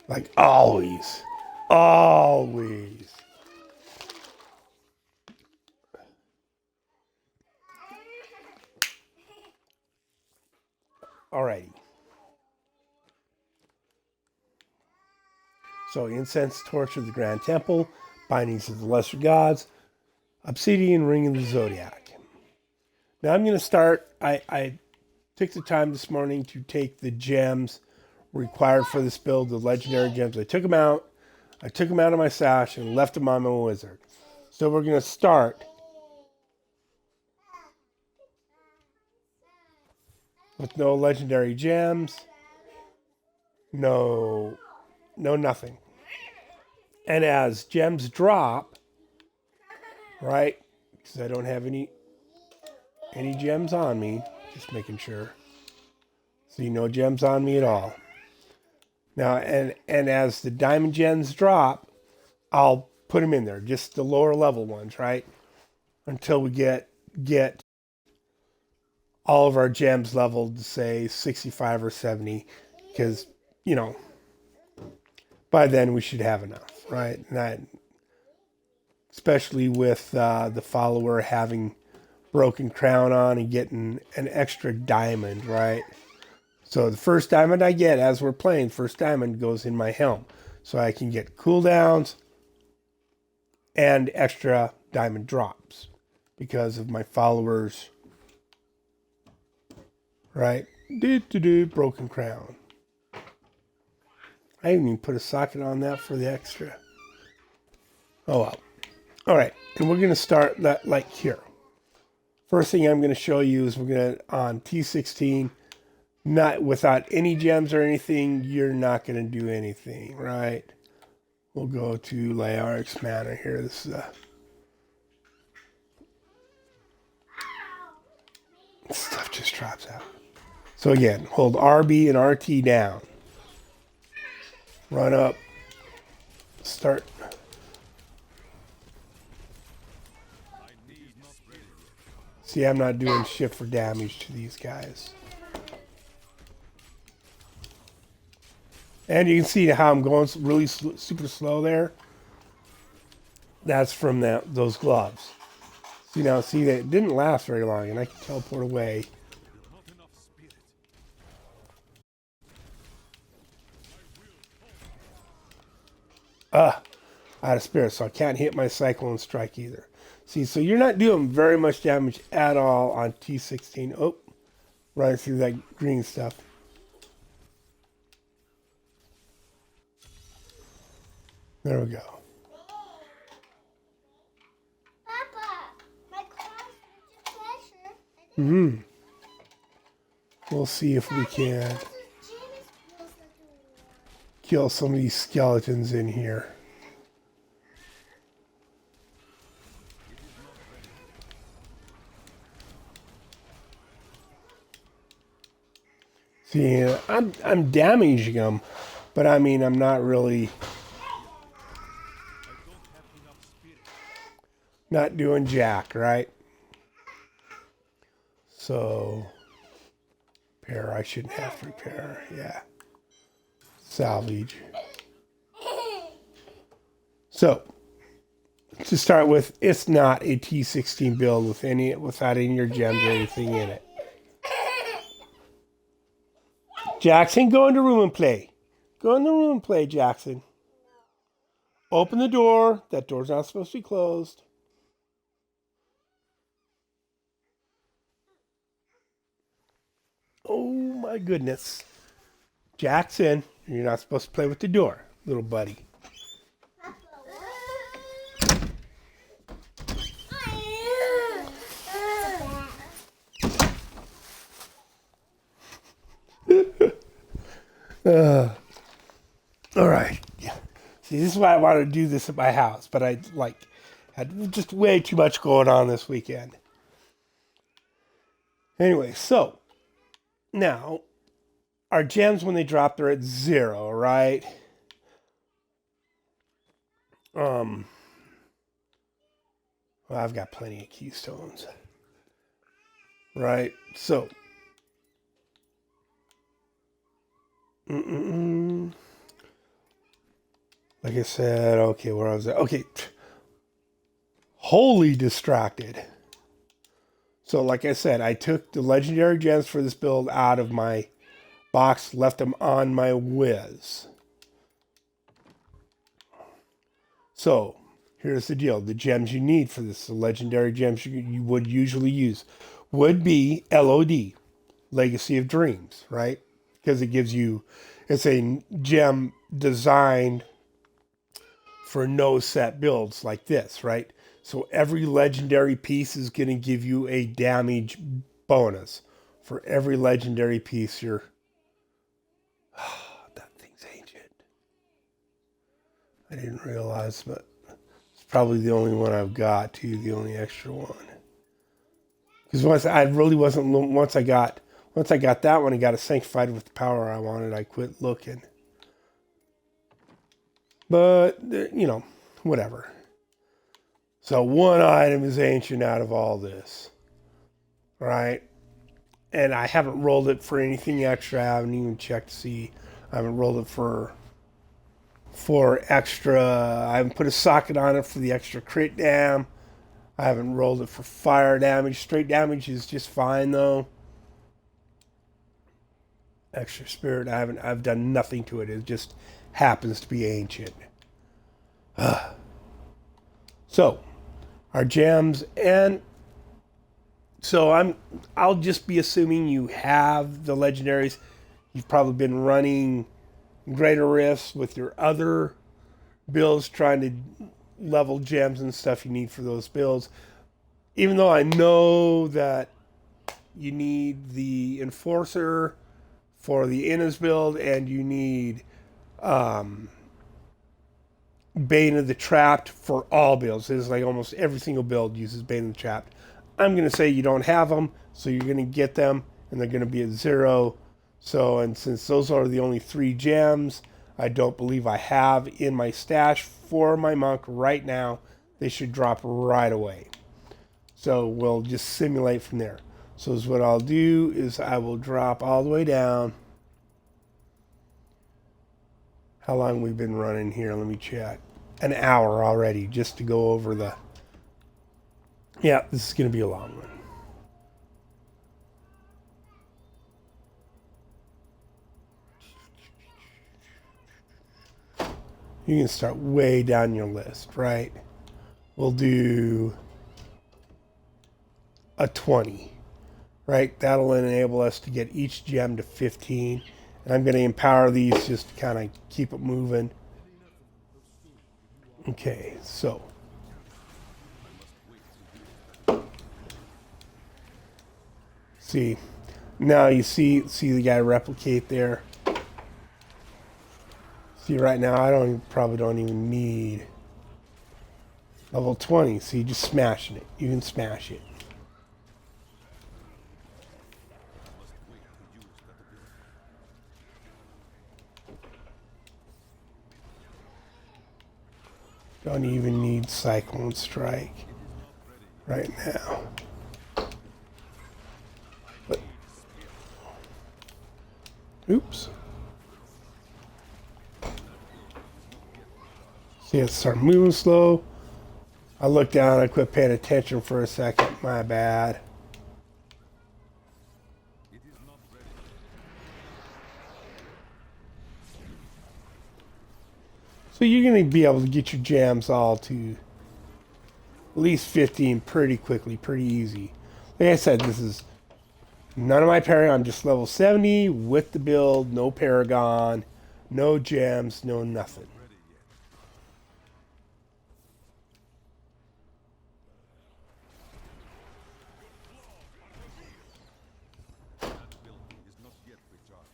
Like always. Always. Alrighty. So incense, torch of the Grand Temple, bindings of the lesser gods, obsidian, ring of the zodiac. Now I'm going to start. I took the time this morning to take the gems required for this build, the legendary gems. I took them out. I took them out of my stash and left them on my wizard. So we're going to start with no legendary gems. No nothing. And as gems drop, right? Because I don't have any gems on me. Just making sure. See, no gems on me at all. Now, and as the diamond gems drop, I'll put them in there. Just the lower level ones, right? Until we get all of our gems leveled to, say, 65 or 70. Because, by then we should have enough, right? And especially with the follower having broken crown on and getting an extra diamond, right? So the first diamond I get as we're playing, first diamond goes in my helm. So I can get cooldowns and extra diamond drops because of my followers, right? Broken crown. I didn't even put a socket on that for the extra. Oh well. All right, and we're going to start that like here. First thing I'm going to show you is we're going to, on T16, not without any gems or anything, you're not going to do anything, right? We'll go to Lyarix Manor here. This is stuff just drops out. So again, hold RB and RT down. Run up. Start. See, I'm not doing shit for damage to these guys. And you can see how I'm going really super slow there. That's from those gloves. See, now, see, that it didn't last very long, and I can teleport away. Out of spirit, so I can't hit my Cyclone Strike either. See, so you're not doing very much damage at all on T16. Oh, right through that green stuff. There we go. Papa, my class is a pleasure. We'll see if we can kill some of these skeletons in here. See, I'm damaging them, but I mean, I'm not really not doing jack, right? So, repair, I shouldn't have to repair, yeah. Salvage. So, to start with, it's not a T16 build without any of your gems or anything in it. Jackson, go in the room and play. Go in the room and play, Jackson. Open the door. That door's not supposed to be closed. Oh my goodness. Jackson, you're not supposed to play with the door, little buddy. All right. Yeah. See, this is why I wanted to do this at my house, but I had just way too much going on this weekend. Anyway, so now our gems when they drop, they're at 0, right? Well, I've got plenty of keystones, right? So, like I said, okay, where I was at. Okay, wholly distracted. So, like I said, I took the legendary gems for this build out of my box, left them on my Wiz. So, here's the deal. The gems you need for this, the legendary gems you would usually use, would be LoD, Legacy of Dreams, right? Because it gives you, it's a gem designed for no set builds like this, right? So every legendary piece is going to give you a damage bonus. For every legendary piece you're... that thing's ancient. I didn't realize, but it's probably the only one I've got, too, the only extra one. Because once I got that one and got it sanctified with the power I wanted, I quit looking. But, you know, whatever. So one item is ancient out of all this. Right? And I haven't rolled it for anything extra. I haven't even checked to see. I haven't rolled it for extra. I haven't put a socket on it for the extra crit dam. I haven't rolled it for fire damage. Straight damage is just fine though. Extra spirit, I've done nothing to it. It just happens to be ancient. So, our gems, and so I'll just be assuming you have the legendaries. You've probably been running greater rifts with your other builds, trying to level gems and stuff you need for those builds. Even though I know that you need the enforcer for the Inna's build, and you need Bane of the Trapped for all builds. It's like almost every single build uses Bane of the Trapped. I'm going to say you don't have them, so you're going to get them, and they're going to be at 0. So, and since those are the only 3 gems I don't believe I have in my stash for my monk right now, they should drop right away. So we'll just simulate from there. So is what I'll do is I will drop all the way down. How long we've been running here? Let me check. An hour already just to go over the... Yeah, this is going to be a long one. You can start way down your list, right? We'll do a 20, right? That'll enable us to get each gem to 15. And I'm going to empower these just to kind of keep it moving. Okay, so. See, now you see the guy replicate there. See, right now I probably don't even need level 20. See, just smashing it. You can smash it. Don't even need Cyclone Strike right now. But, oops. See it start moving slow. I looked down, I quit paying attention for a second. My bad. So you're going to be able to get your jams all to at least 15 pretty quickly, pretty easy. Like I said, this is none of my Paragon, just level 70 with the build, no Paragon, no gems, no nothing.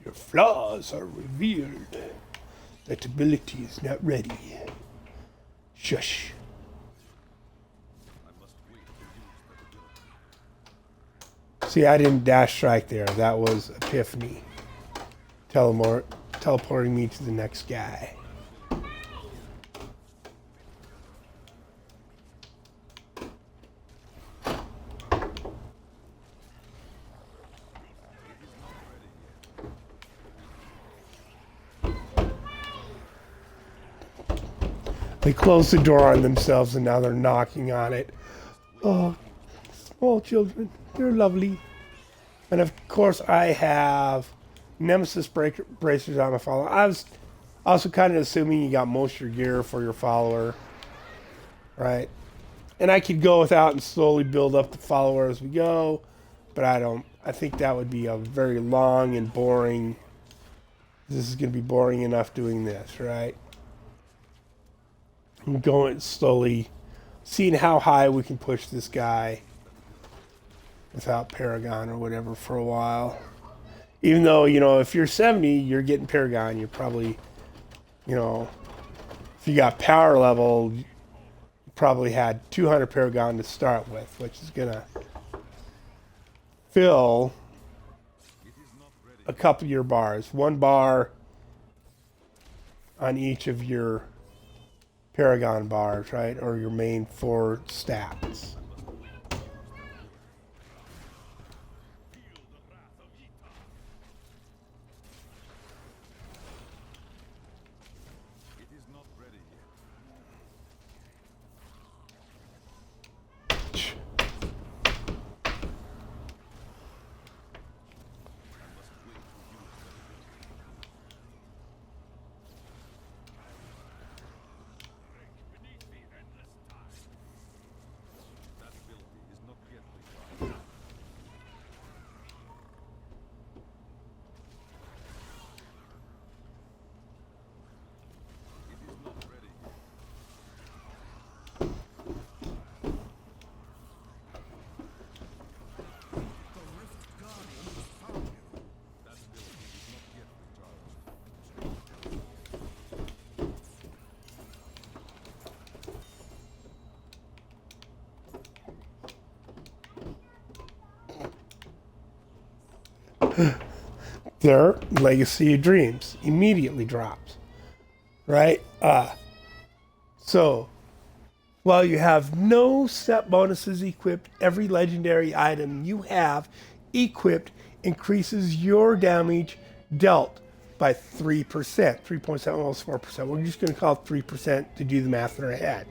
Your flaws are revealed. That ability is not ready. Shush. See, I didn't dash strike there. That was Epiphany. Teleporting me to the next guy. They closed the door on themselves and now they're knocking on it. Oh, small children. They're lovely. And of course I have Nemesis bracers on my follower. I was also kind of assuming you got most of your gear for your follower. Right? And I could go without and slowly build up the follower as we go. But I don't. I think that would be a very long and boring. This is going to be boring enough doing this, right? I'm going slowly, seeing how high we can push this guy without Paragon or whatever for a while. Even though, you know, if you're 70, you're getting Paragon. You're probably, you know, if you got power level, you probably had 200 Paragon to start with, which is going to fill a couple of your bars. One bar on each of your Paragon bars, right? Or your main 4 stats. Their Legacy of Dreams immediately drops, right? So while you have no set bonuses equipped, every legendary item you have equipped increases your damage dealt by 3%, 3.7, almost 4%. We're just going to call it 3% to do the math in our head.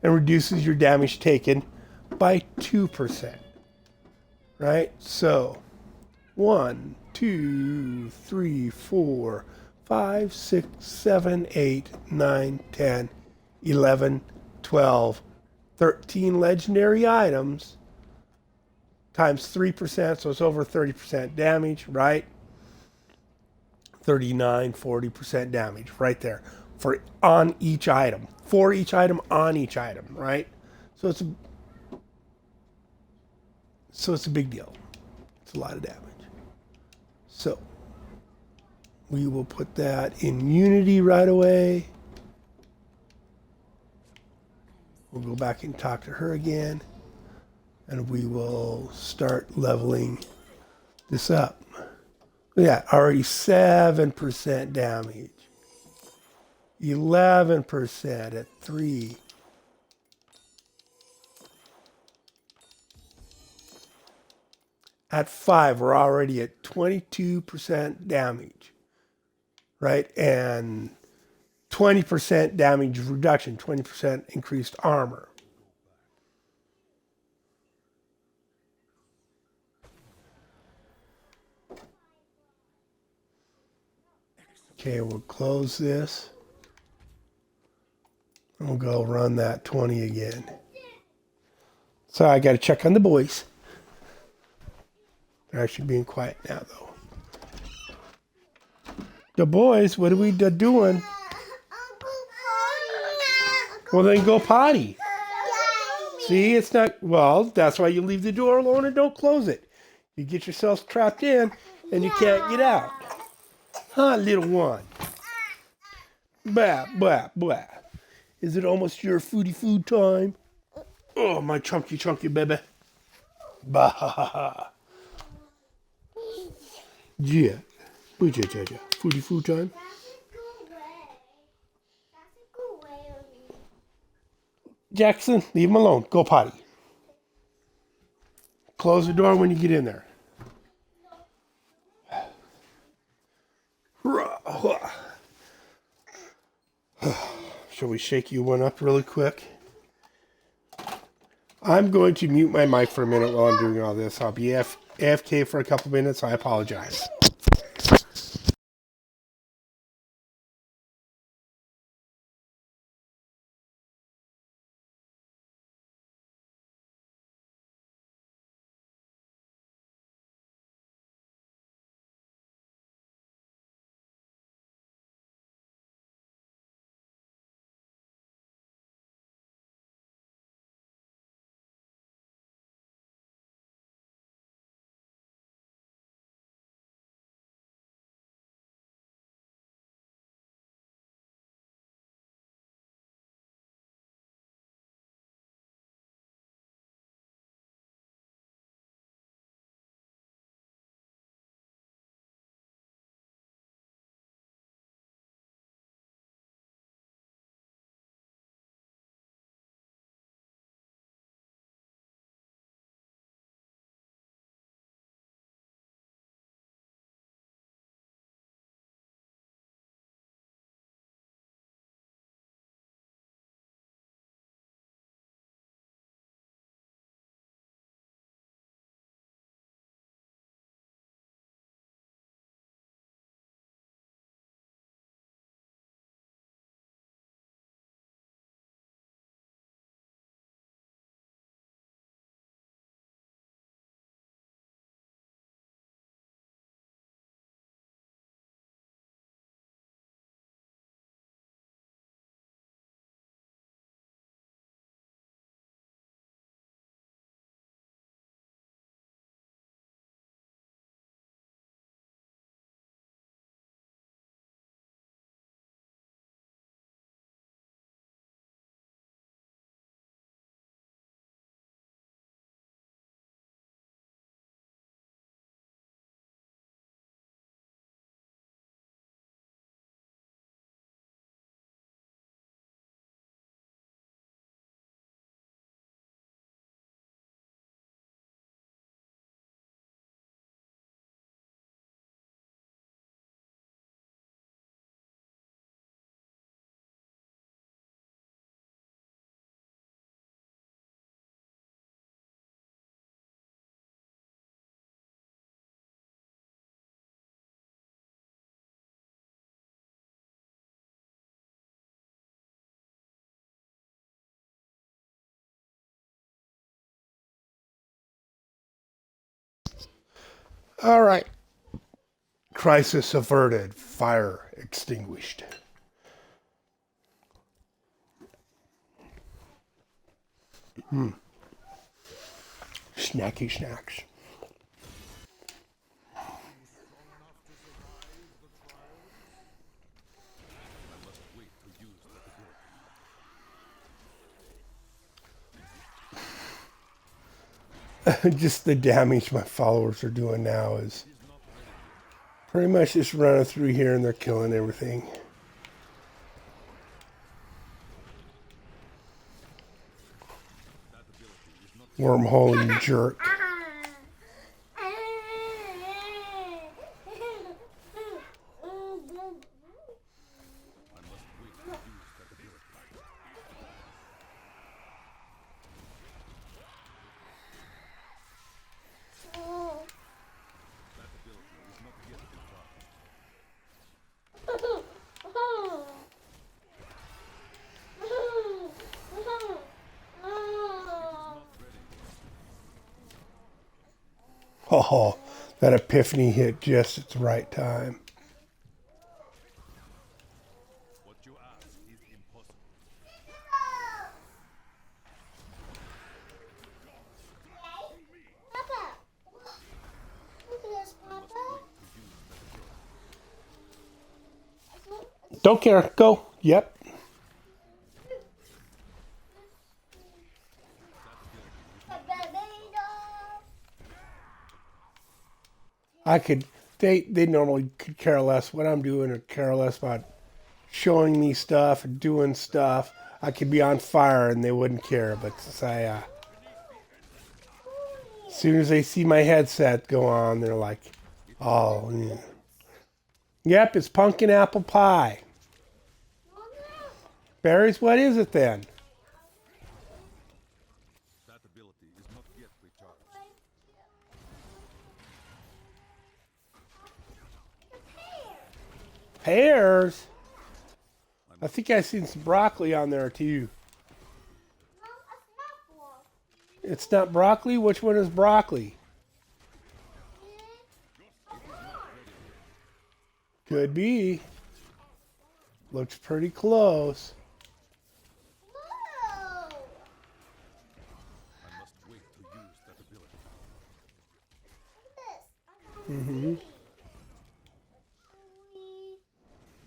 And reduces your damage taken by 2%, right? So 1, 2, 3, 4, 5, 6, 7, 8, 9, 10, 11, 12, 13 legendary items times 3%, so it's over 30% damage, right? 39, 40% damage right there for on each item. For each item, on each item, right? So it's a big deal. It's a lot of damage. So we will put that in Unity right away. We'll go back and talk to her again, and we will start leveling this up. Look at that, already 7% damage. 11% at 3. At 5, we're already at 22% damage, right? And 20% damage reduction, 20% increased armor. Okay, we'll close this. And we'll go run that 20 again. So I got to check on the boys. They're actually being quiet now, though. The boys, what are we doing? Well, then go potty. See, it's not, well, that's why you leave the door alone and don't close it. You get yourself trapped in and you can't get out. Huh, little one? Blah, blah, blah. Is it almost your food time? Oh, my chunky baby. Bah, ha, ha, ha. Yeah. Food time? Jackson, leave him alone. Go potty. Close the door when you get in there. Shall we shake you one up really quick? I'm going to mute my mic for a minute while I'm doing all this. I'll be AFK for a couple minutes. I apologize. All right. Crisis averted. Fire extinguished. Snacky snacks. Just the damage my followers are doing now is pretty much just running through here and they're killing everything. Wormhole, you jerk. Oh, that epiphany hit just at the right time. What you ask is impossible. Papa, look at this, Papa. Don't care. Go. Yep. I could. They normally could care less what I'm doing or care less about showing me stuff and doing stuff. I could be on fire and they wouldn't care. But since as soon as they see my headset go on, they're like, "Oh, yeah. Yep, it's pumpkin apple pie." Berries, what is it then? That ability is not yet recharged. Pears? I think I seen some broccoli on there too. It's not broccoli? Which one is broccoli? Could be. Looks pretty close. I must wait to use that ability. Mm-hmm.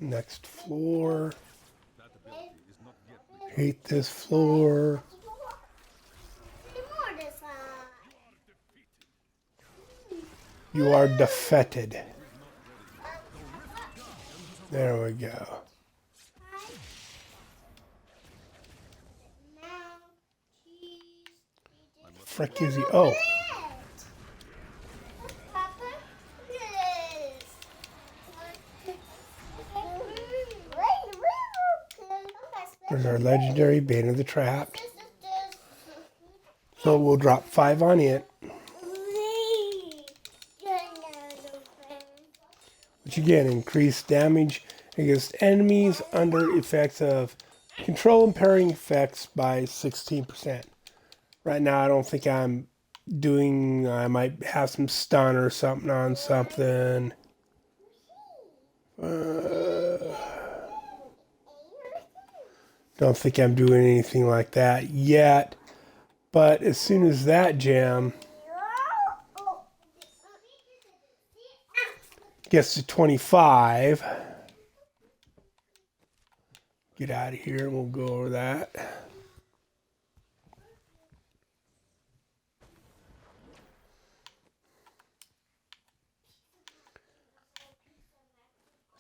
Next floor. That ability is not yet recharged. Hate this floor. You are defeated. There we go. Frick is he? Oh. There's our legendary Bane of the Trapped. So we'll drop 5 on it. Which again, increased damage against enemies under effects of control impairing effects by 16%. Right now, I don't think I'm doing, I might have some stun or something on something. Don't think I'm doing anything like that yet. But as soon as that gem gets to 25, get out of here and we'll go over that.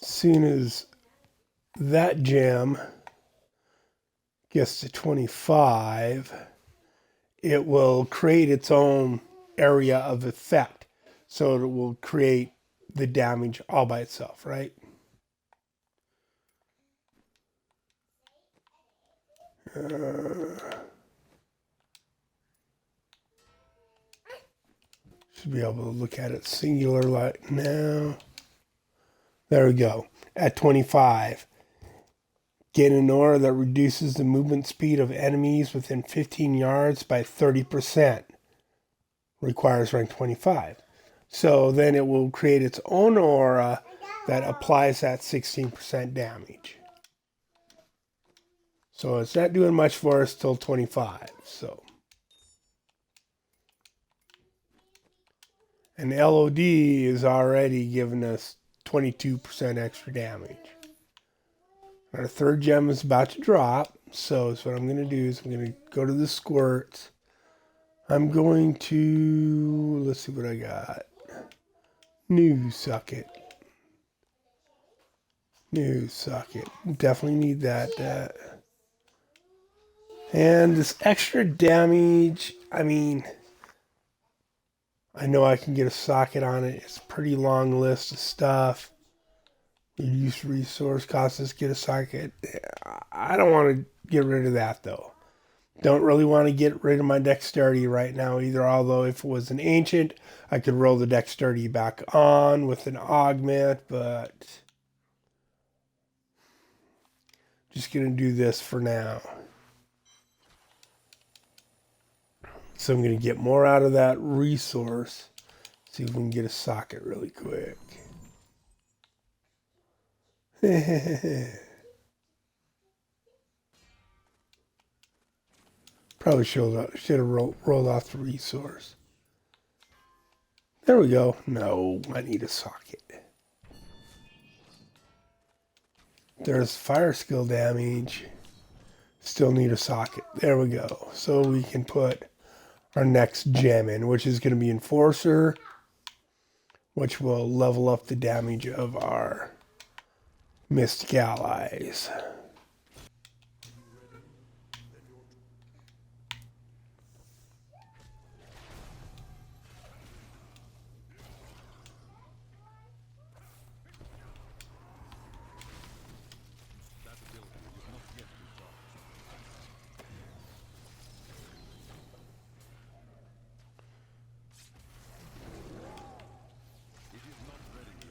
As soon as that gem gets to 25, it will create its own area of effect. So it will create the damage all by itself, right? Should be able to look at it singular like now. There we go. At 25. Get an aura that reduces the movement speed of enemies within 15 yards by 30%. Requires rank 25. So then it will create its own aura that applies that 16% damage. So it's not doing much for us till 25. So, and LoD is already giving us 22% extra damage. Our third gem is about to drop. So what I'm going to do is I'm going to go to the squirts. I'm going to, let's see what I got. New socket. New socket. Definitely need that. And this extra damage, I mean, I know I can get a socket on it. It's a pretty long list of stuff. Reduce resource costs, let's get a socket. I don't want to get rid of that though. Don't really want to get rid of my dexterity right now either, although if it was an ancient, I could roll the dexterity back on with an augment, but just going to do this for now. So I'm going to get more out of that resource. See if we can get a socket really quick. Probably should have rolled off the resource. There we go. No, I need a socket. There's fire skill damage. Still need a socket. There we go. So we can put our next gem in, which is going to be Enforcer, which will level up the damage of our Mystic Allies.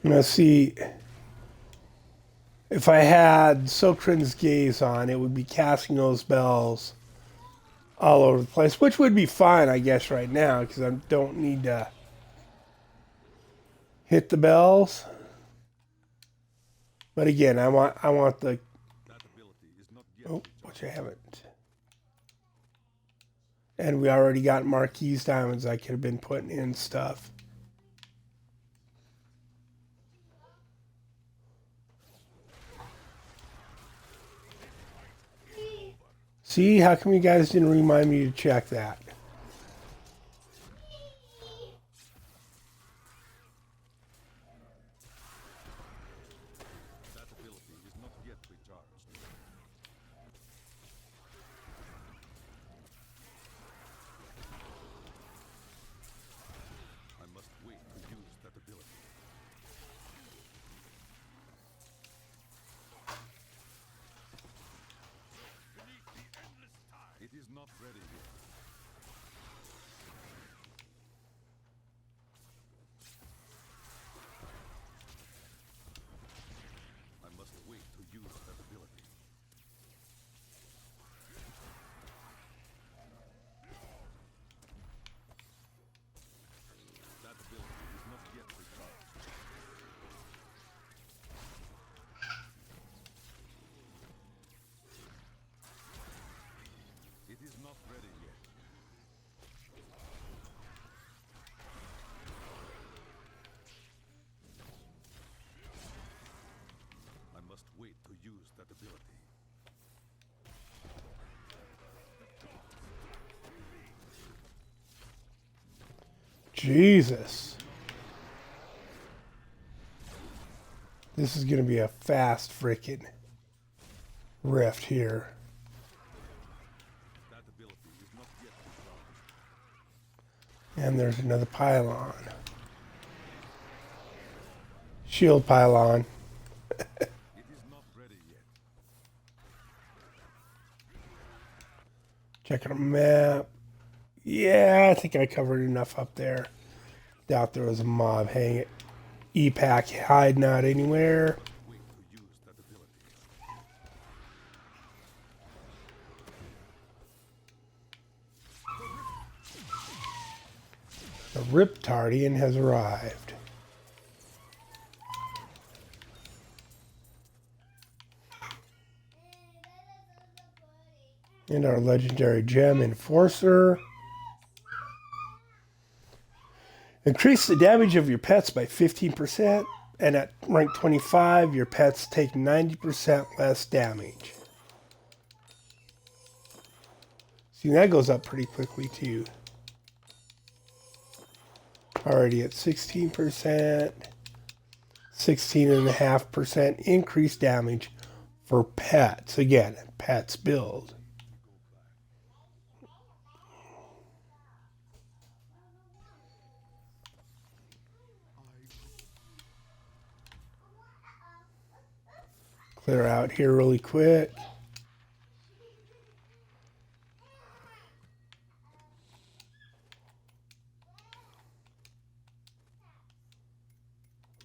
Now see, if I had Sokrin's Gaze on, it would be casting those bells all over the place, which would be fine, I guess, right now, because I don't need to hit the bells. But again, I want the... Oh, which I haven't. And we already got Marquise Diamonds I could have been putting in stuff. See, how come you guys didn't remind me to check that? That ability is not yet recharged. I must wait to use that ability. It is not ready yet. I must wait to use that ability. That ability is not yet recharged. It is not ready yet. I must wait to use that ability. Jesus. This is going to be a fast freaking rift here. That ability is not yet recharged. And there's another pylon. Shield pylon. It is not ready yet. Checking a map. Yeah, I think I covered enough up there. Doubt there was a mob hanging. E-pack hiding out anywhere. Wait to use that ability. The Riptardian has arrived. And our legendary gem Enforcer. Increase the damage of your pets by 15%, and at rank 25, your pets take 90% less damage. See, that goes up pretty quickly too. Already at 16%, 16.5% increased damage for pets. Again, pets build. Clear out here really quick.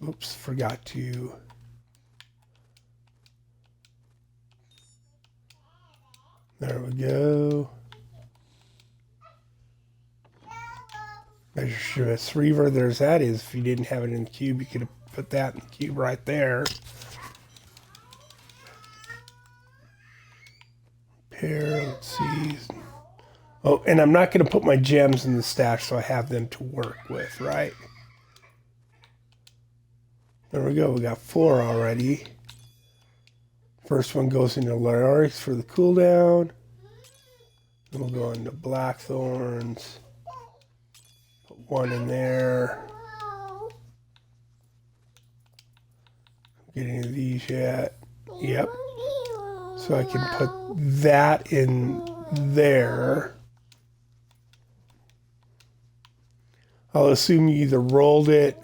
Oops, forgot to. There we go. Measure Stress Reaver, there's that is. If you didn't have it in the cube, you could have put that in the cube right there. Here, let's see. Oh, and I'm not going to put my gems in the stash, so I have them to work with, right? There we go. We got 4 already. First one goes into Lyrics for the cooldown. Then we'll go into Blackthorns. Put 1 in there. Get any of these yet? Yep. So I can put that in there. I'll assume you either rolled it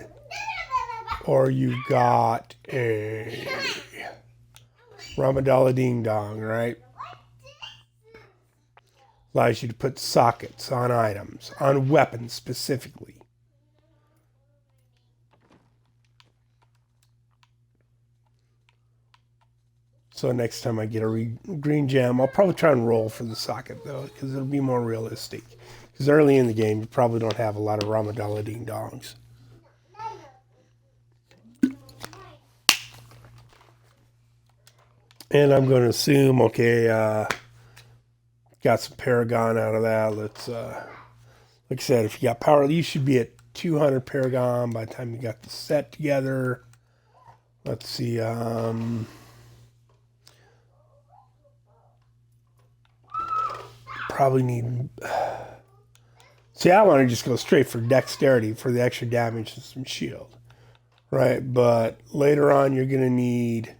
or you got a Ramadala Ding Dong, right? Allows you to put sockets on items, on weapons specifically. So next time I get a green gem, I'll probably try and roll for the socket though, because it'll be more realistic. Because early in the game, you probably don't have a lot of Ramadala Ding Dongs. And I'm going to assume, okay, got some Paragon out of that. Let's, like I said, if you got power, you should be at 200 Paragon by the time you got the set together. Let's see, probably need... See, I want to just go straight for dexterity for the extra damage and some shield. Right, but later on you're going to need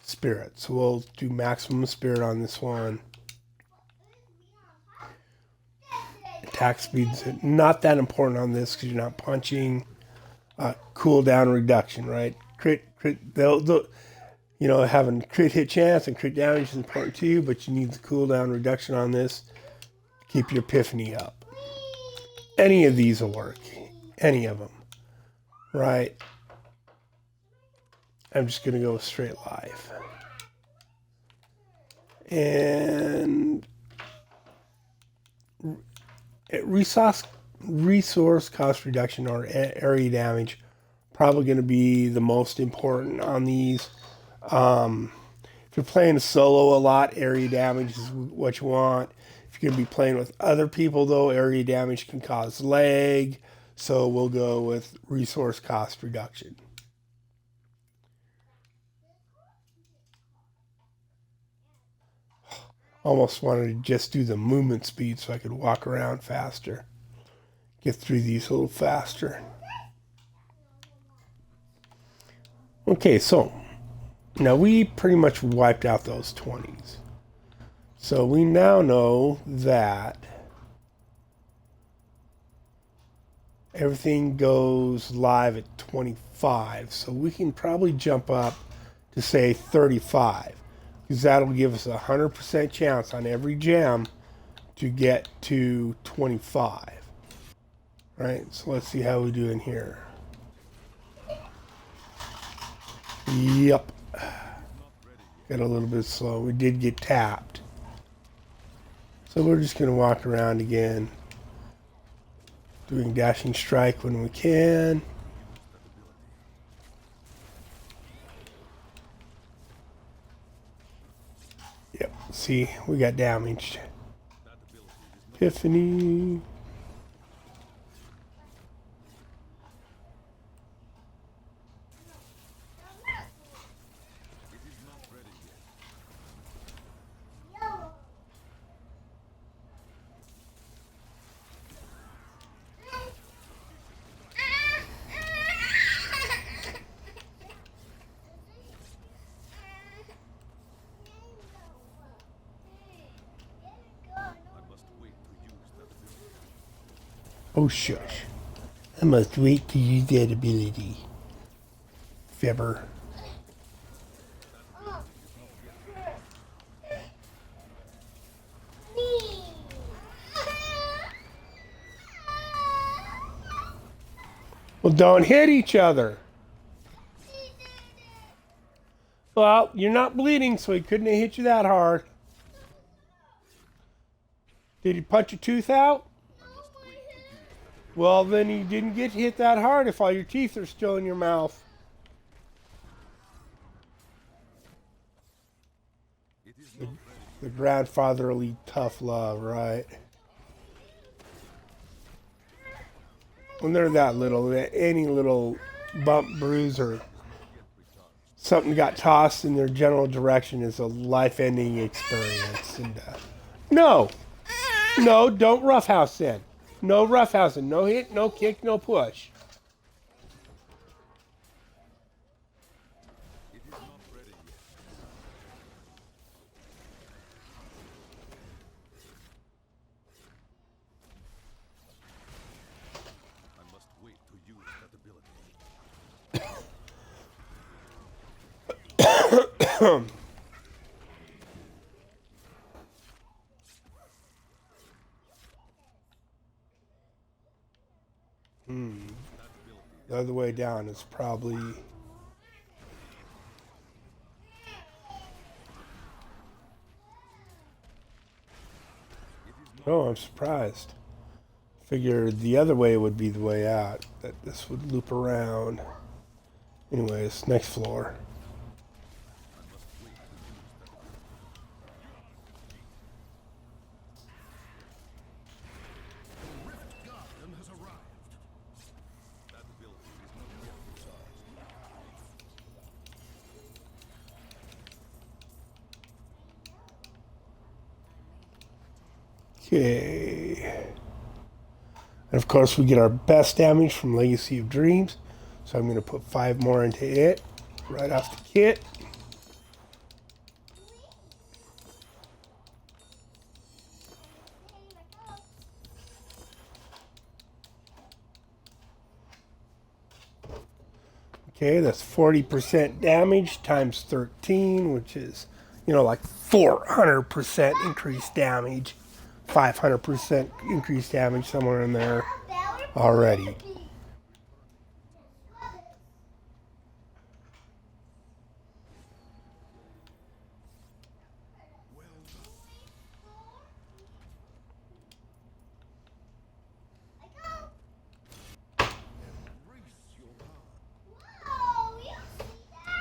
spirit. So we'll do maximum spirit on this one. Attack speed's not that important on this because you're not punching. Cooldown reduction, right? Crit, you know, having crit hit chance and crit damage is important too, but you need the cooldown reduction on this to keep your epiphany up. Any of these will work. Any of them. Right? I'm just going to go straight live. And resource cost reduction or area damage probably going to be the most important on these. If you're playing solo a lot, area damage is what you want. If you're going to be playing with other people, though, area damage can cause lag. So we'll go with resource cost reduction. Almost wanted to just do the movement speed so I could walk around faster. Get through these a little faster. Okay, so now we pretty much wiped out those 20s. So we now know that everything goes live at 25. So we can probably jump up to say 35. Because that'll give us a 100% chance on every gem to get to 25. Right, so let's see how we do in here. Yep. Got a little bit slow. We did get tapped. So we're just going to walk around again. Doing dashing strike when we can. Yep, see, we got damaged. Epiphany. Oh, shush. I must wait to use that ability. Fibber. Well, don't hit each other. Well, you're not bleeding, so he couldn't have hit you that hard. Did he punch your tooth out? Well, then he didn't get hit that hard if all your teeth are still in your mouth. The grandfatherly tough love, right? When they're that little, any little bump, bruise, or something got tossed in their general direction is a life-ending experience. And no, no, don't roughhouse then. No roughhousing. No hit, no kick, no push. I must wait to use that ability. The other way down is probably... Oh, I'm surprised. Figured the other way would be the way out. That this would loop around. Anyways, next floor. That ability is not yet recharged. Okay. And of course, we get our best damage from Legacy of Dreams. So I'm going to put 5 more into it right off the kit. Okay, that's 40% damage times 13, which is, like 400% increased damage. 500% increased damage somewhere in there already. Whoa, you see that?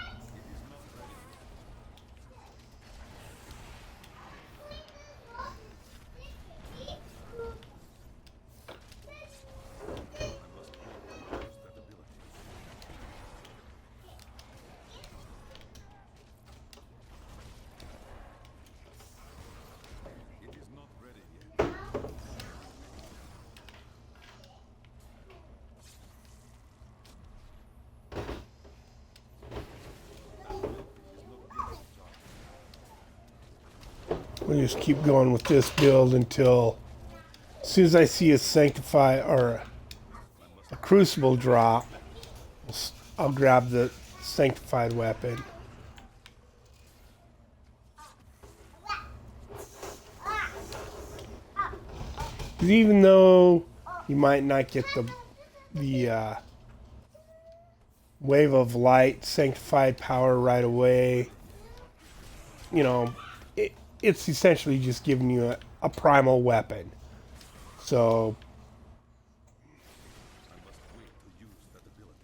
That ability. It is not ready yet. We'll just keep going with this build until as soon as I see a Sanctify or a Crucible drop, I'll grab the Sanctified weapon. Because even though you might not get the Wave of Light Sanctified power right away, it's essentially just giving you a primal weapon. So I must wait to use that ability.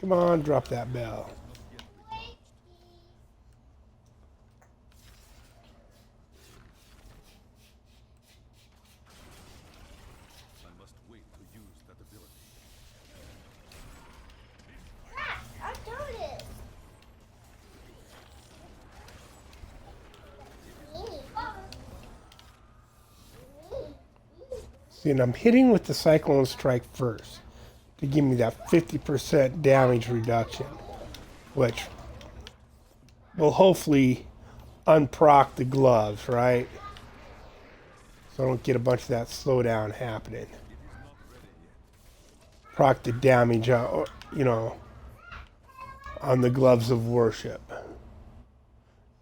come on, drop that bell. I must wait to use that ability. I told it. See, and I'm hitting with the Cyclone Strike first to give me that 50% damage reduction, which will hopefully unproc the gloves, right? So I don't get a bunch of that slowdown happening. Proc the damage, on the gloves of worship.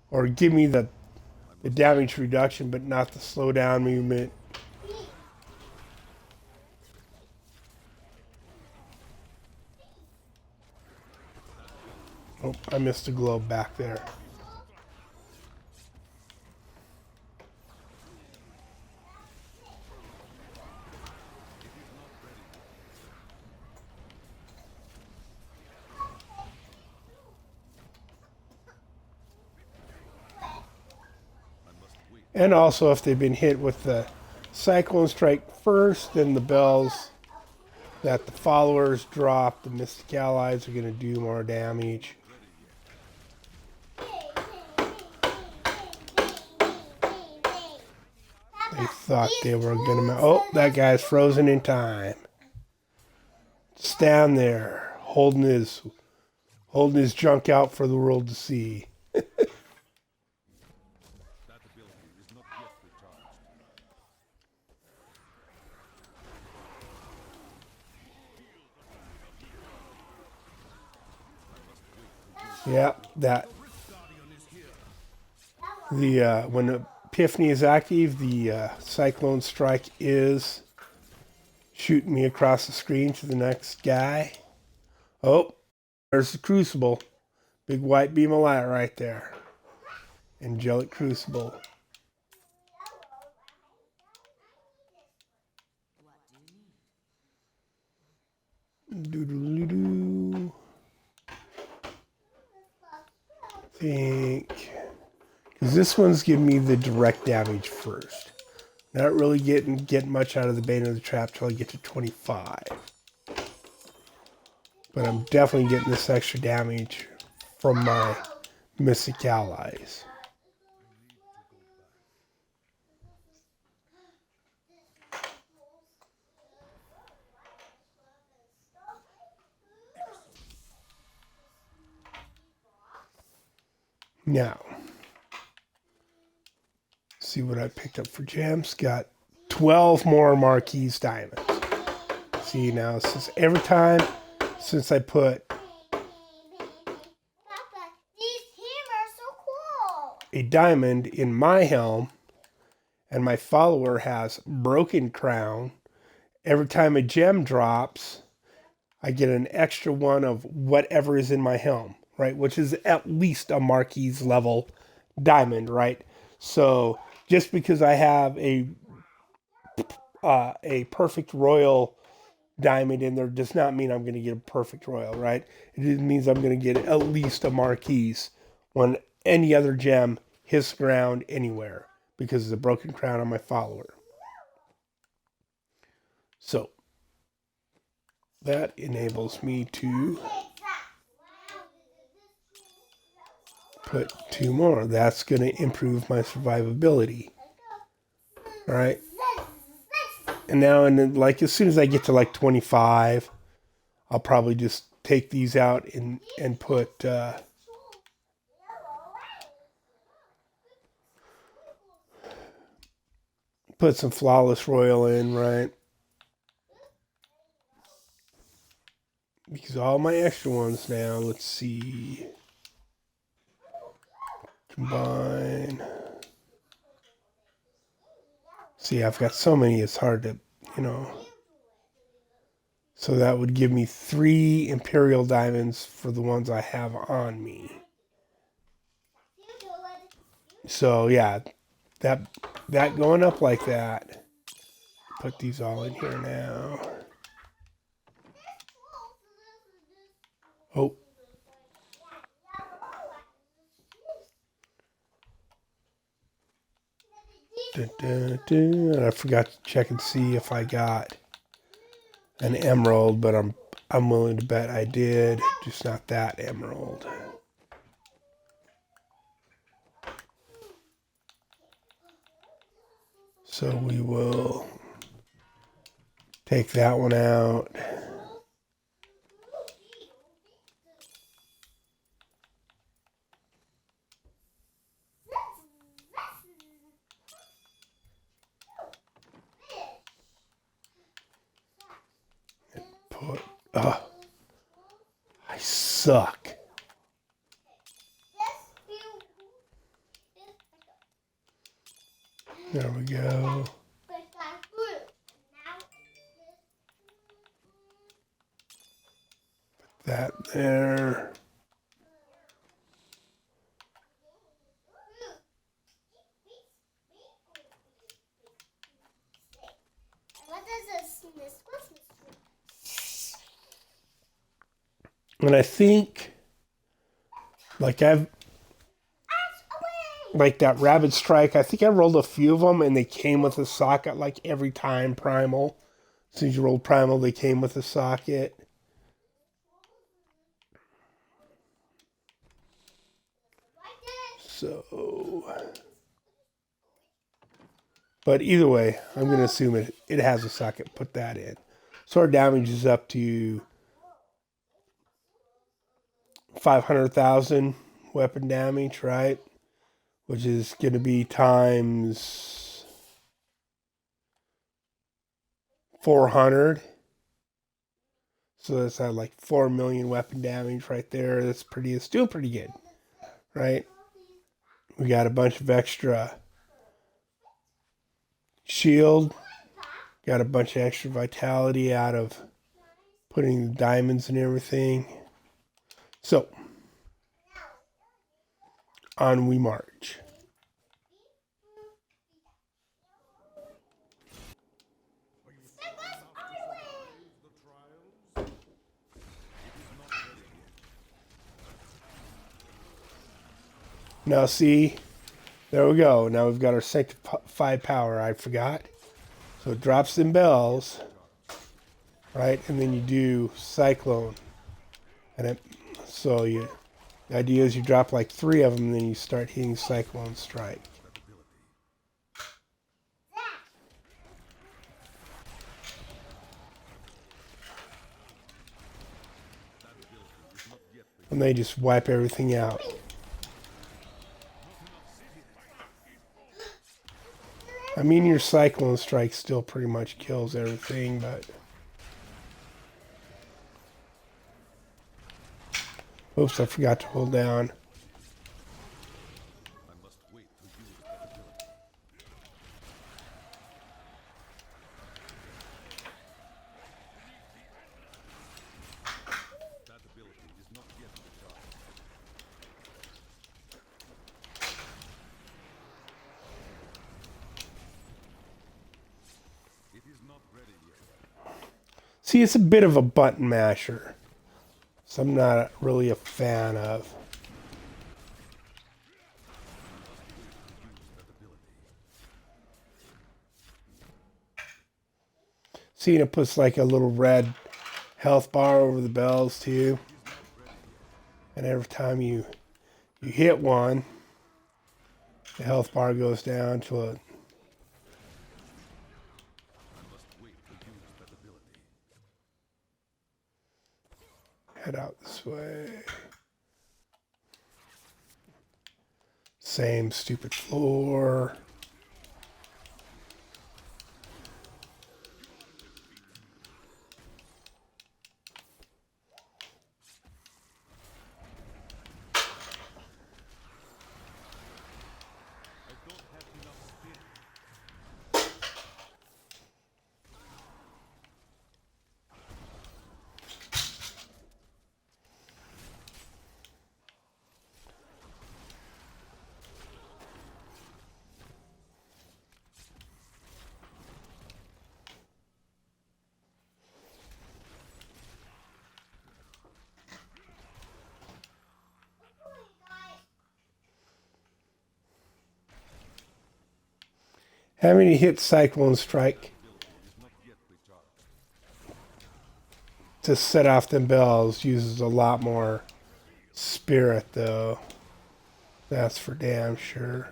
Or give me the the damage reduction, but not the slowdown movement. Oh, I missed a globe back there. And also, if they've been hit with the Cyclone Strike first, then the bells that the followers drop, the Mystic Allies are going to do more damage. They thought they were going to... Oh, that guy's frozen in time. Stand there, holding his junk out for the world to see. That ability is not yet recharged. Yeah, that. When Epiphany is active, the Cyclone Strike is shooting me across the screen to the next guy. Oh, there's the Crucible. Big white beam of light right there. Angelic Crucible. Doo-doo-doo-doo. Think. Because this one's giving me the direct damage first. Not really getting much out of the Bane of the Trap till I get to 25. But I'm definitely getting this extra damage from my Mystic Allies. Now, see what I picked up for gems. Got 12 more Marquise diamonds. See now, since every time since I put Papa, these teams are so cool. a diamond in my helm and my follower has Broken Crown, every time a gem drops, I get an extra one of whatever is in my helm, right? Which is at least a Marquise level diamond, right? So just because I have a perfect royal diamond in there does not mean I'm going to get a perfect royal, right? It means I'm going to get at least a Marquise when any other gem hits the ground anywhere because of the Broken Crown on my follower. So that enables me to put 2 more. That's going to improve my survivability. All right. And now, like as soon as I get to like 25, I'll probably just take these out and put some Flawless Royal in, right? Because all my extra ones now, let's see. Combine. See, I've got so many, it's hard to, So that would give me 3 Imperial Diamonds for the ones I have on me. So, yeah, that going up like that. Put these all in here now. Oh. I forgot to check and see if I got an emerald, but I'm willing to bet I did, just not that emerald. So we will take that one out. I suck. There we go. That there. What is this Christmas tree? And I think, like like that Rabid Strike, I think I rolled a few of them and they came with a socket like every time Primal. As soon as you rolled Primal, they came with a socket. So, but either way, I'm going to assume it has a socket. Put that in. So our damage is up to 500,000 weapon damage, right? Which is going to be times 400. So that's at like 4 million weapon damage right there. That's pretty, it's still pretty good, right? We got a bunch of extra shield. Got a bunch of extra vitality out of putting the diamonds and everything. So, on we march. Now see, there we go. Now we've got our sanctified power. I forgot. So it drops them bells, right? And then you do cyclone. And the idea is you drop like 3 of them, and then you start hitting cyclone strike. And they just wipe everything out. I mean, your cyclone strike still pretty much kills everything, but oops, I forgot to hold down. I must wait to use that ability. That ability is not yet recharged. It is not ready yet. See, it's a bit of a button masher, so I'm not really a fan of. Use that ability. See, it puts like a little red health bar over the bells too. And every time you hit one, the health bar goes down to a I must wait to use that ability. head out this way. Same stupid floor. I don't have enough spirit. Having to hit cyclone strike Is not yet recharged. to set off them bells uses a lot more spirit though. That's for damn sure.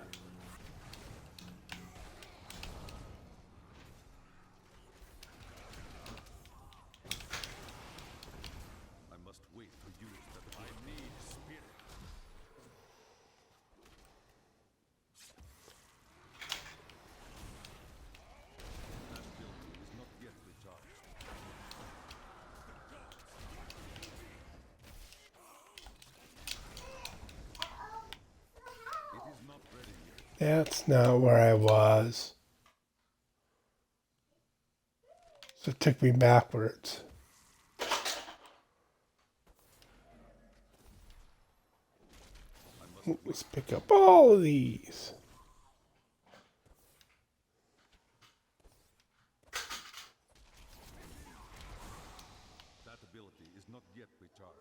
I must wait to use that ability. I need spirit. That ability is not yet recharged. It is not ready yet. That's not where I was. So it took me backwards. Let's pick up all of these. That ability is not yet recharged.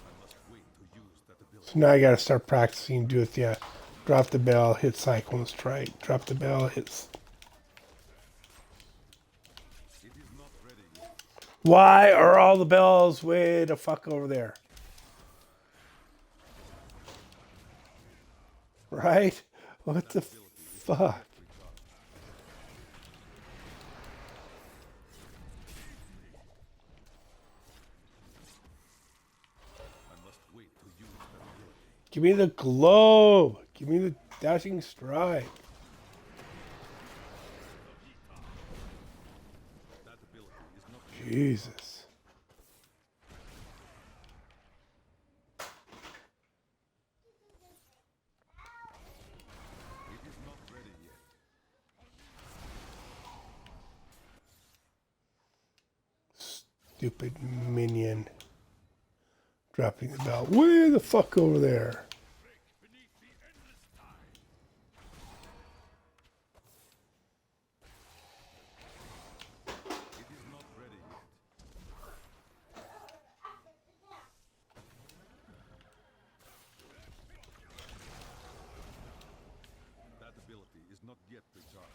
I must wait to use that ability. So now I gotta start practicing. Do it, yeah. Drop the bell, hit cyclone strike. Drop the bell, hits. It is not ready yet. Why are all the bells way the fuck over there? Right? What the fuck? I must wait to use that ability. Give me the globe. Give me the dashing strike. That ability is not yet. Jesus. It is not ready yet. Stupid minion. Dropping the bell. Way the fuck over there. It is not ready yet. That ability is not yet recharged.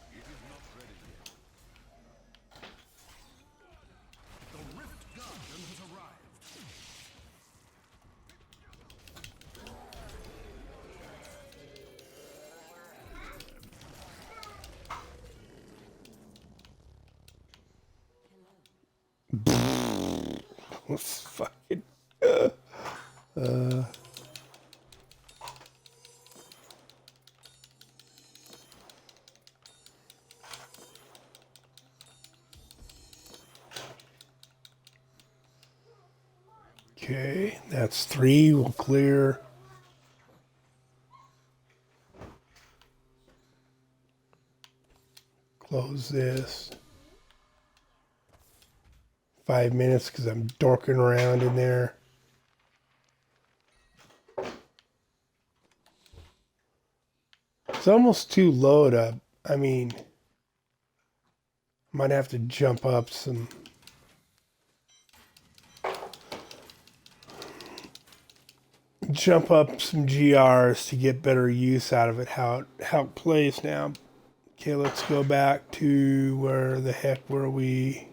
It is not ready yet. The Rift Guardian has arrived. Let's fucking. Okay, that's 3. We'll clear. Close this. 5 minutes because I'm dorking around in there. It's almost too low to, I mean, might have to jump up some. Jump up some GRs to get better use out of it, how it plays now. Okay, let's go back to where the heck were we?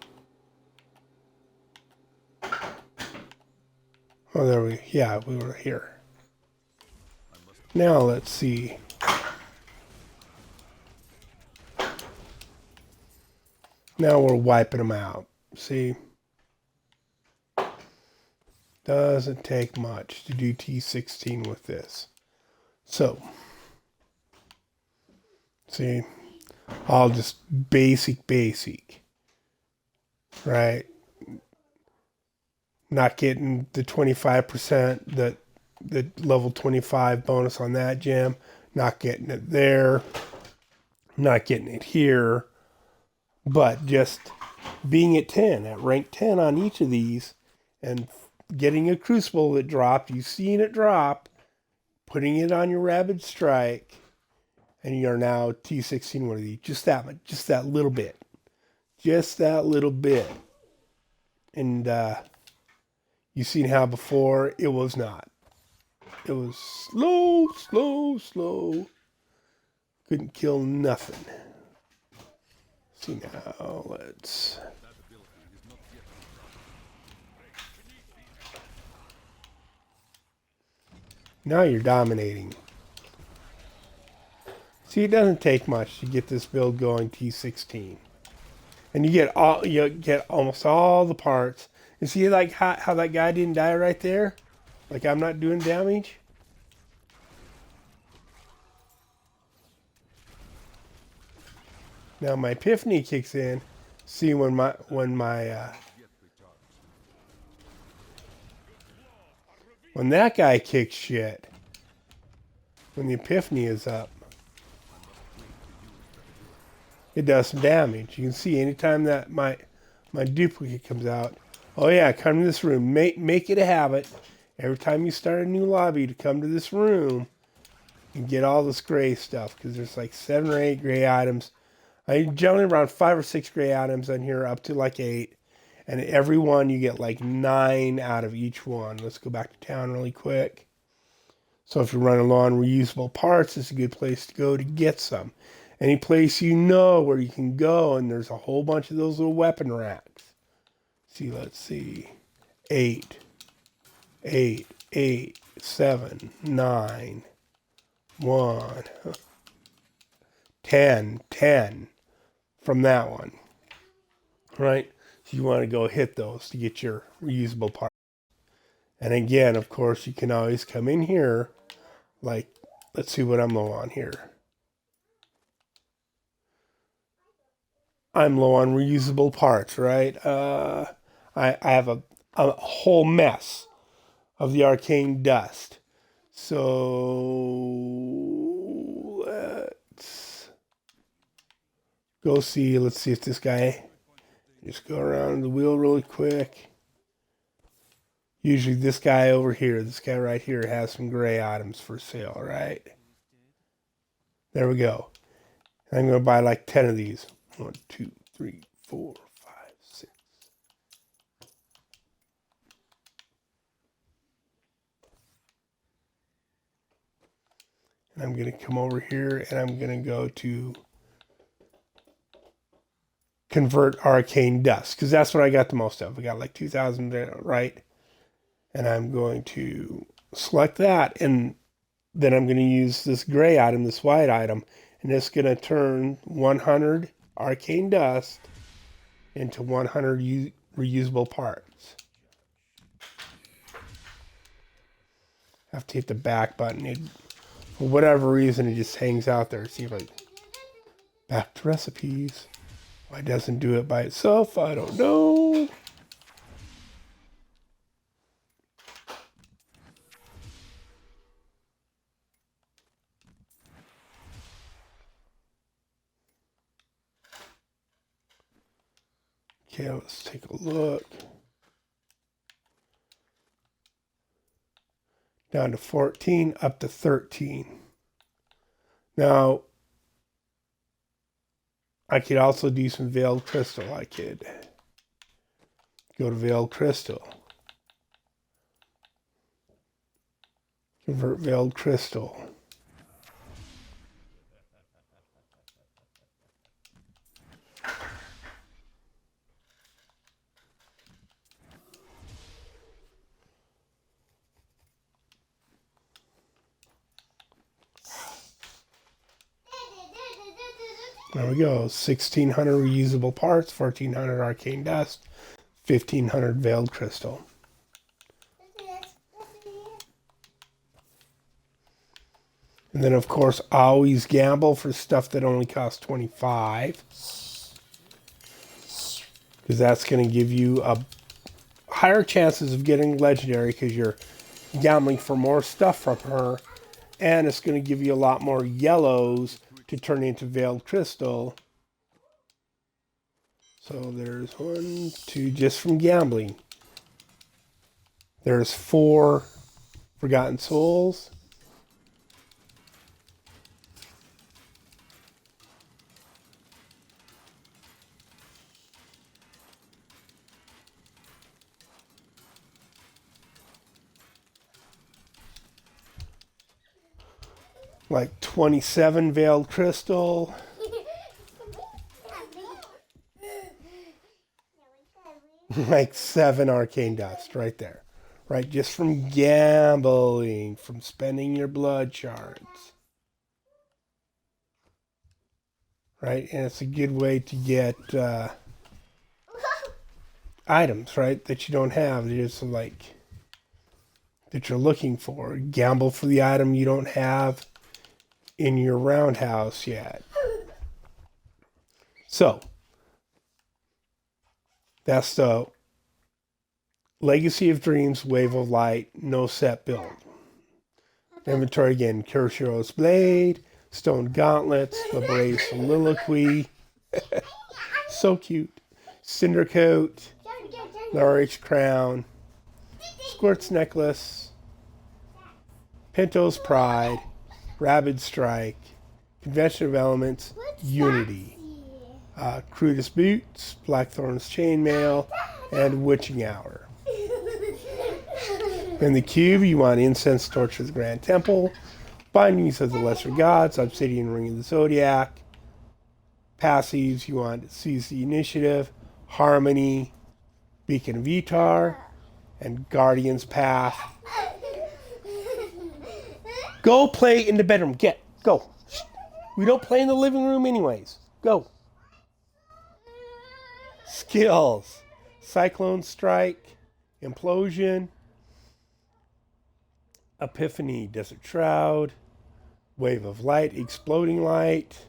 Oh, there we, yeah, we were here. Now let's see. Now we're wiping them out. See? Doesn't take much to do T16 with this. So, see, all just basic, right? Not getting the 25% that the level 25 bonus on that gem, not getting it there, not getting it here, but just being at 10, at rank 10 on each of these, and getting a crucible that dropped, you've seen it drop, putting it on your rapid strike, and you're now T16 one of these. Just that much, just that little bit. Just that little bit. And you've seen how before it was not. It was slow. Couldn't kill nothing. See now, let's. Now you're dominating. See, it doesn't take much to get this build going T16. And you get almost all the parts. And see like how that guy didn't die right there? Like I'm not doing damage? Now my epiphany kicks in. See when my Yet recharged. when that guy kicks shit. When the epiphany is up, it does some damage. You can see anytime that my duplicate comes out. Oh yeah, come to this room. Make it a habit. Every time you start a new lobby to come to this room and get all this gray stuff, because there's like 7 or 8 gray items. I generally around 5 or 6 gray items on here, up to like 8. And every one you get like 9 out of each one. Let's go back to town really quick. So if you're running low on reusable parts, it's a good place to go to get some. Any place you know where you can go, and there's a whole bunch of those little weapon racks. See, let's see. 8, 8, 8, 7, 9, 1, 10, 10 from that one. Right? So you want to go hit those to get your reusable parts. And again, of course, you can always come in here. Like, let's see what I'm low on here. I'm low on reusable parts, right? I have a whole mess of the arcane dust. So let's go see. Let's see if this guy. Just go around the wheel really quick. Usually this guy over here, this guy right here, has some gray items for sale, right? There we go. And I'm going to buy like 10 of these. 1, 2, 3, 4, 5, 6. And I'm going to come over here and I'm going to go to convert arcane dust, because that's what I got the most of. I got like 2,000 there, right? And I'm going to select that, and then I'm going to use this gray item, this white item, and it's going to turn 100 arcane dust into 100 reusable parts. I have to hit the back button. For whatever reason, it just hangs out there. See if I back to recipes. Why it doesn't do it by itself, I don't know. Okay, let's take a look. Down to 14, up to 13. Now, I could also do some veiled crystal. I could go to veiled crystal. Convert veiled crystal. There we go. 1,600 reusable parts, 1,400 arcane dust, 1,500 veiled crystal. And then, of course, always gamble for stuff that only costs 25. Because that's going to give you a higher chances of getting legendary, because you're gambling for more stuff from her. And it's going to give you a lot more yellows to turn into veiled crystal. So there's 1, 2, just from gambling. There's 4 forgotten souls. Like 27 veiled crystal. Like 7 arcane dust right there. Right, just from gambling, from spending your blood shards. Right, and it's a good way to get items, right, that you don't have. They're just like, that you're looking for. Gamble for the item you don't have in your roundhouse yet. So that's the Legacy of Dreams, Wave of Light, no set build. Inventory again, Kirshiro's Blade, Stone Gauntlets, the Brave Soliloquy. So cute. Cinder Coat, Large Crown, Squirt's Necklace, Pinto's Pride, Rabid Strike, Convention of Elements, Unity, Crudus Boots, Blackthorn's Chainmail, and Witching Hour. In the cube, you want Incense Torch of the Grand Temple, Bindings of the Lesser Gods, Obsidian Ring of the Zodiac. Passives, you want Seize the Initiative, Harmony, Beacon of Etar, and Guardian's Path. Go play in the bedroom. Go. We don't play in the living room anyways. Go. Skills. Cyclone Strike, Implosion, Epiphany, Desert Shroud, Wave of Light, Exploding Light.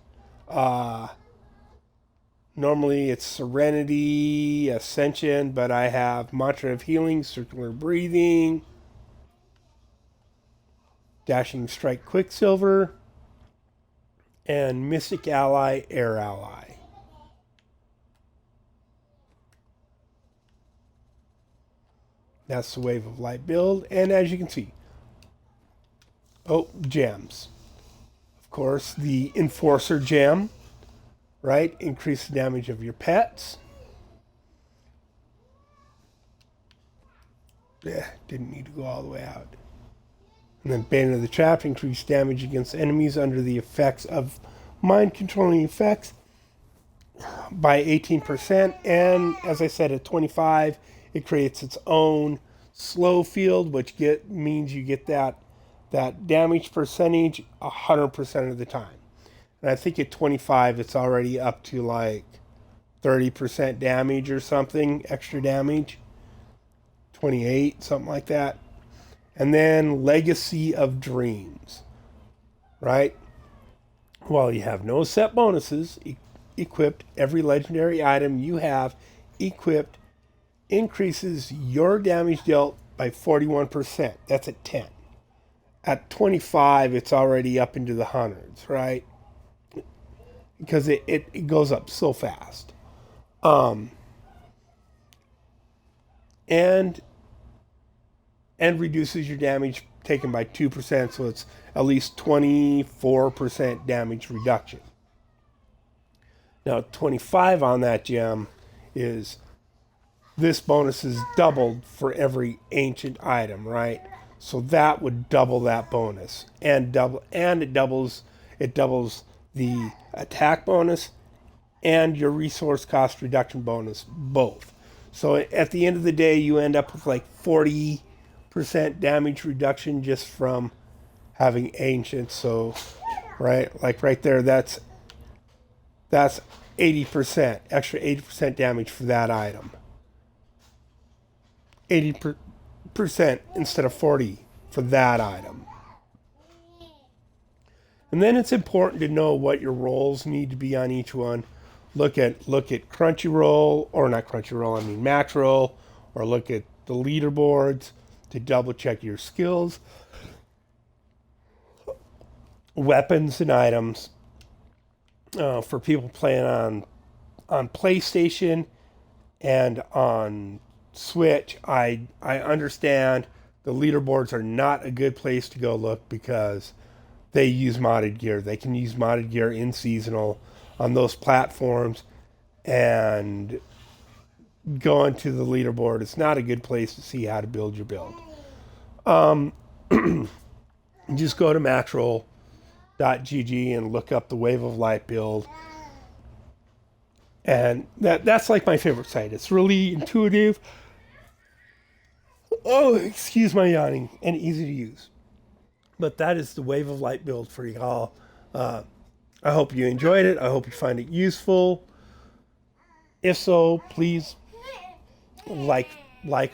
Normally it's Serenity, Ascension, but I have Mantra of Healing, Circular Breathing, Dashing Strike, Quicksilver, and Mystic Ally, Air Ally. That's the Wave of Light build. And as you can see, gems. Of course, the Enforcer gem, right? Increase the damage of your pets. Yeah, didn't need to go all the way out. And then Bane of the Trapped, increase damage against enemies under the effects of mind-controlling effects by 18%. And as I said, at 25, it creates its own slow field, which means you get that damage percentage 100% of the time. And I think at 25, it's already up to like 30% damage or something, extra damage. 28, something like that. And then Legacy of Dreams, right? While you have no set bonuses equipped, every legendary item you have equipped increases your damage dealt by 41%. That's at 10. At 25, it's already up into the hundreds, right? Because it goes up so fast. And reduces your damage taken by 2%, so it's at least 24% damage reduction. Now, 25 on that gem is this bonus is doubled for every ancient item, right? So that would double that bonus, and it doubles the attack bonus and your resource cost reduction bonus, both. So at the end of the day, you end up with like 40% damage reduction just from having ancient. So, right, like right there, that's 80%, extra 80% damage for that item. 80% instead of 40 for that item. And then it's important to know what your rolls need to be on each one. Look at Crunchyroll, or not Crunchyroll, I mean Macroll, or look at the leaderboards to double check your skills, weapons, and items. For people playing on PlayStation and on Switch, I understand the leaderboards are not a good place to go look because they use modded gear. They can use modded gear in seasonal on those platforms, and going to the leaderboard, it's not a good place to see how to build your build. Just go to macroll.gg and look up the Wave of Light build. And that's like my favorite site. It's really intuitive. Oh, excuse my yawning, and easy to use. But that is the Wave of Light build for y'all. I hope you enjoyed it. I hope you find it useful. If so, please like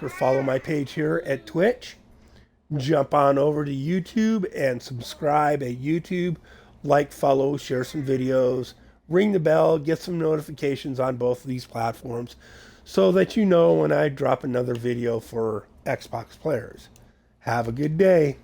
or follow my page here at Twitch. Jump on over to YouTube and subscribe at YouTube. Like, follow, share some videos, ring the bell, get some notifications on both of these platforms so that you know when I drop another video for Xbox players. Have a good day.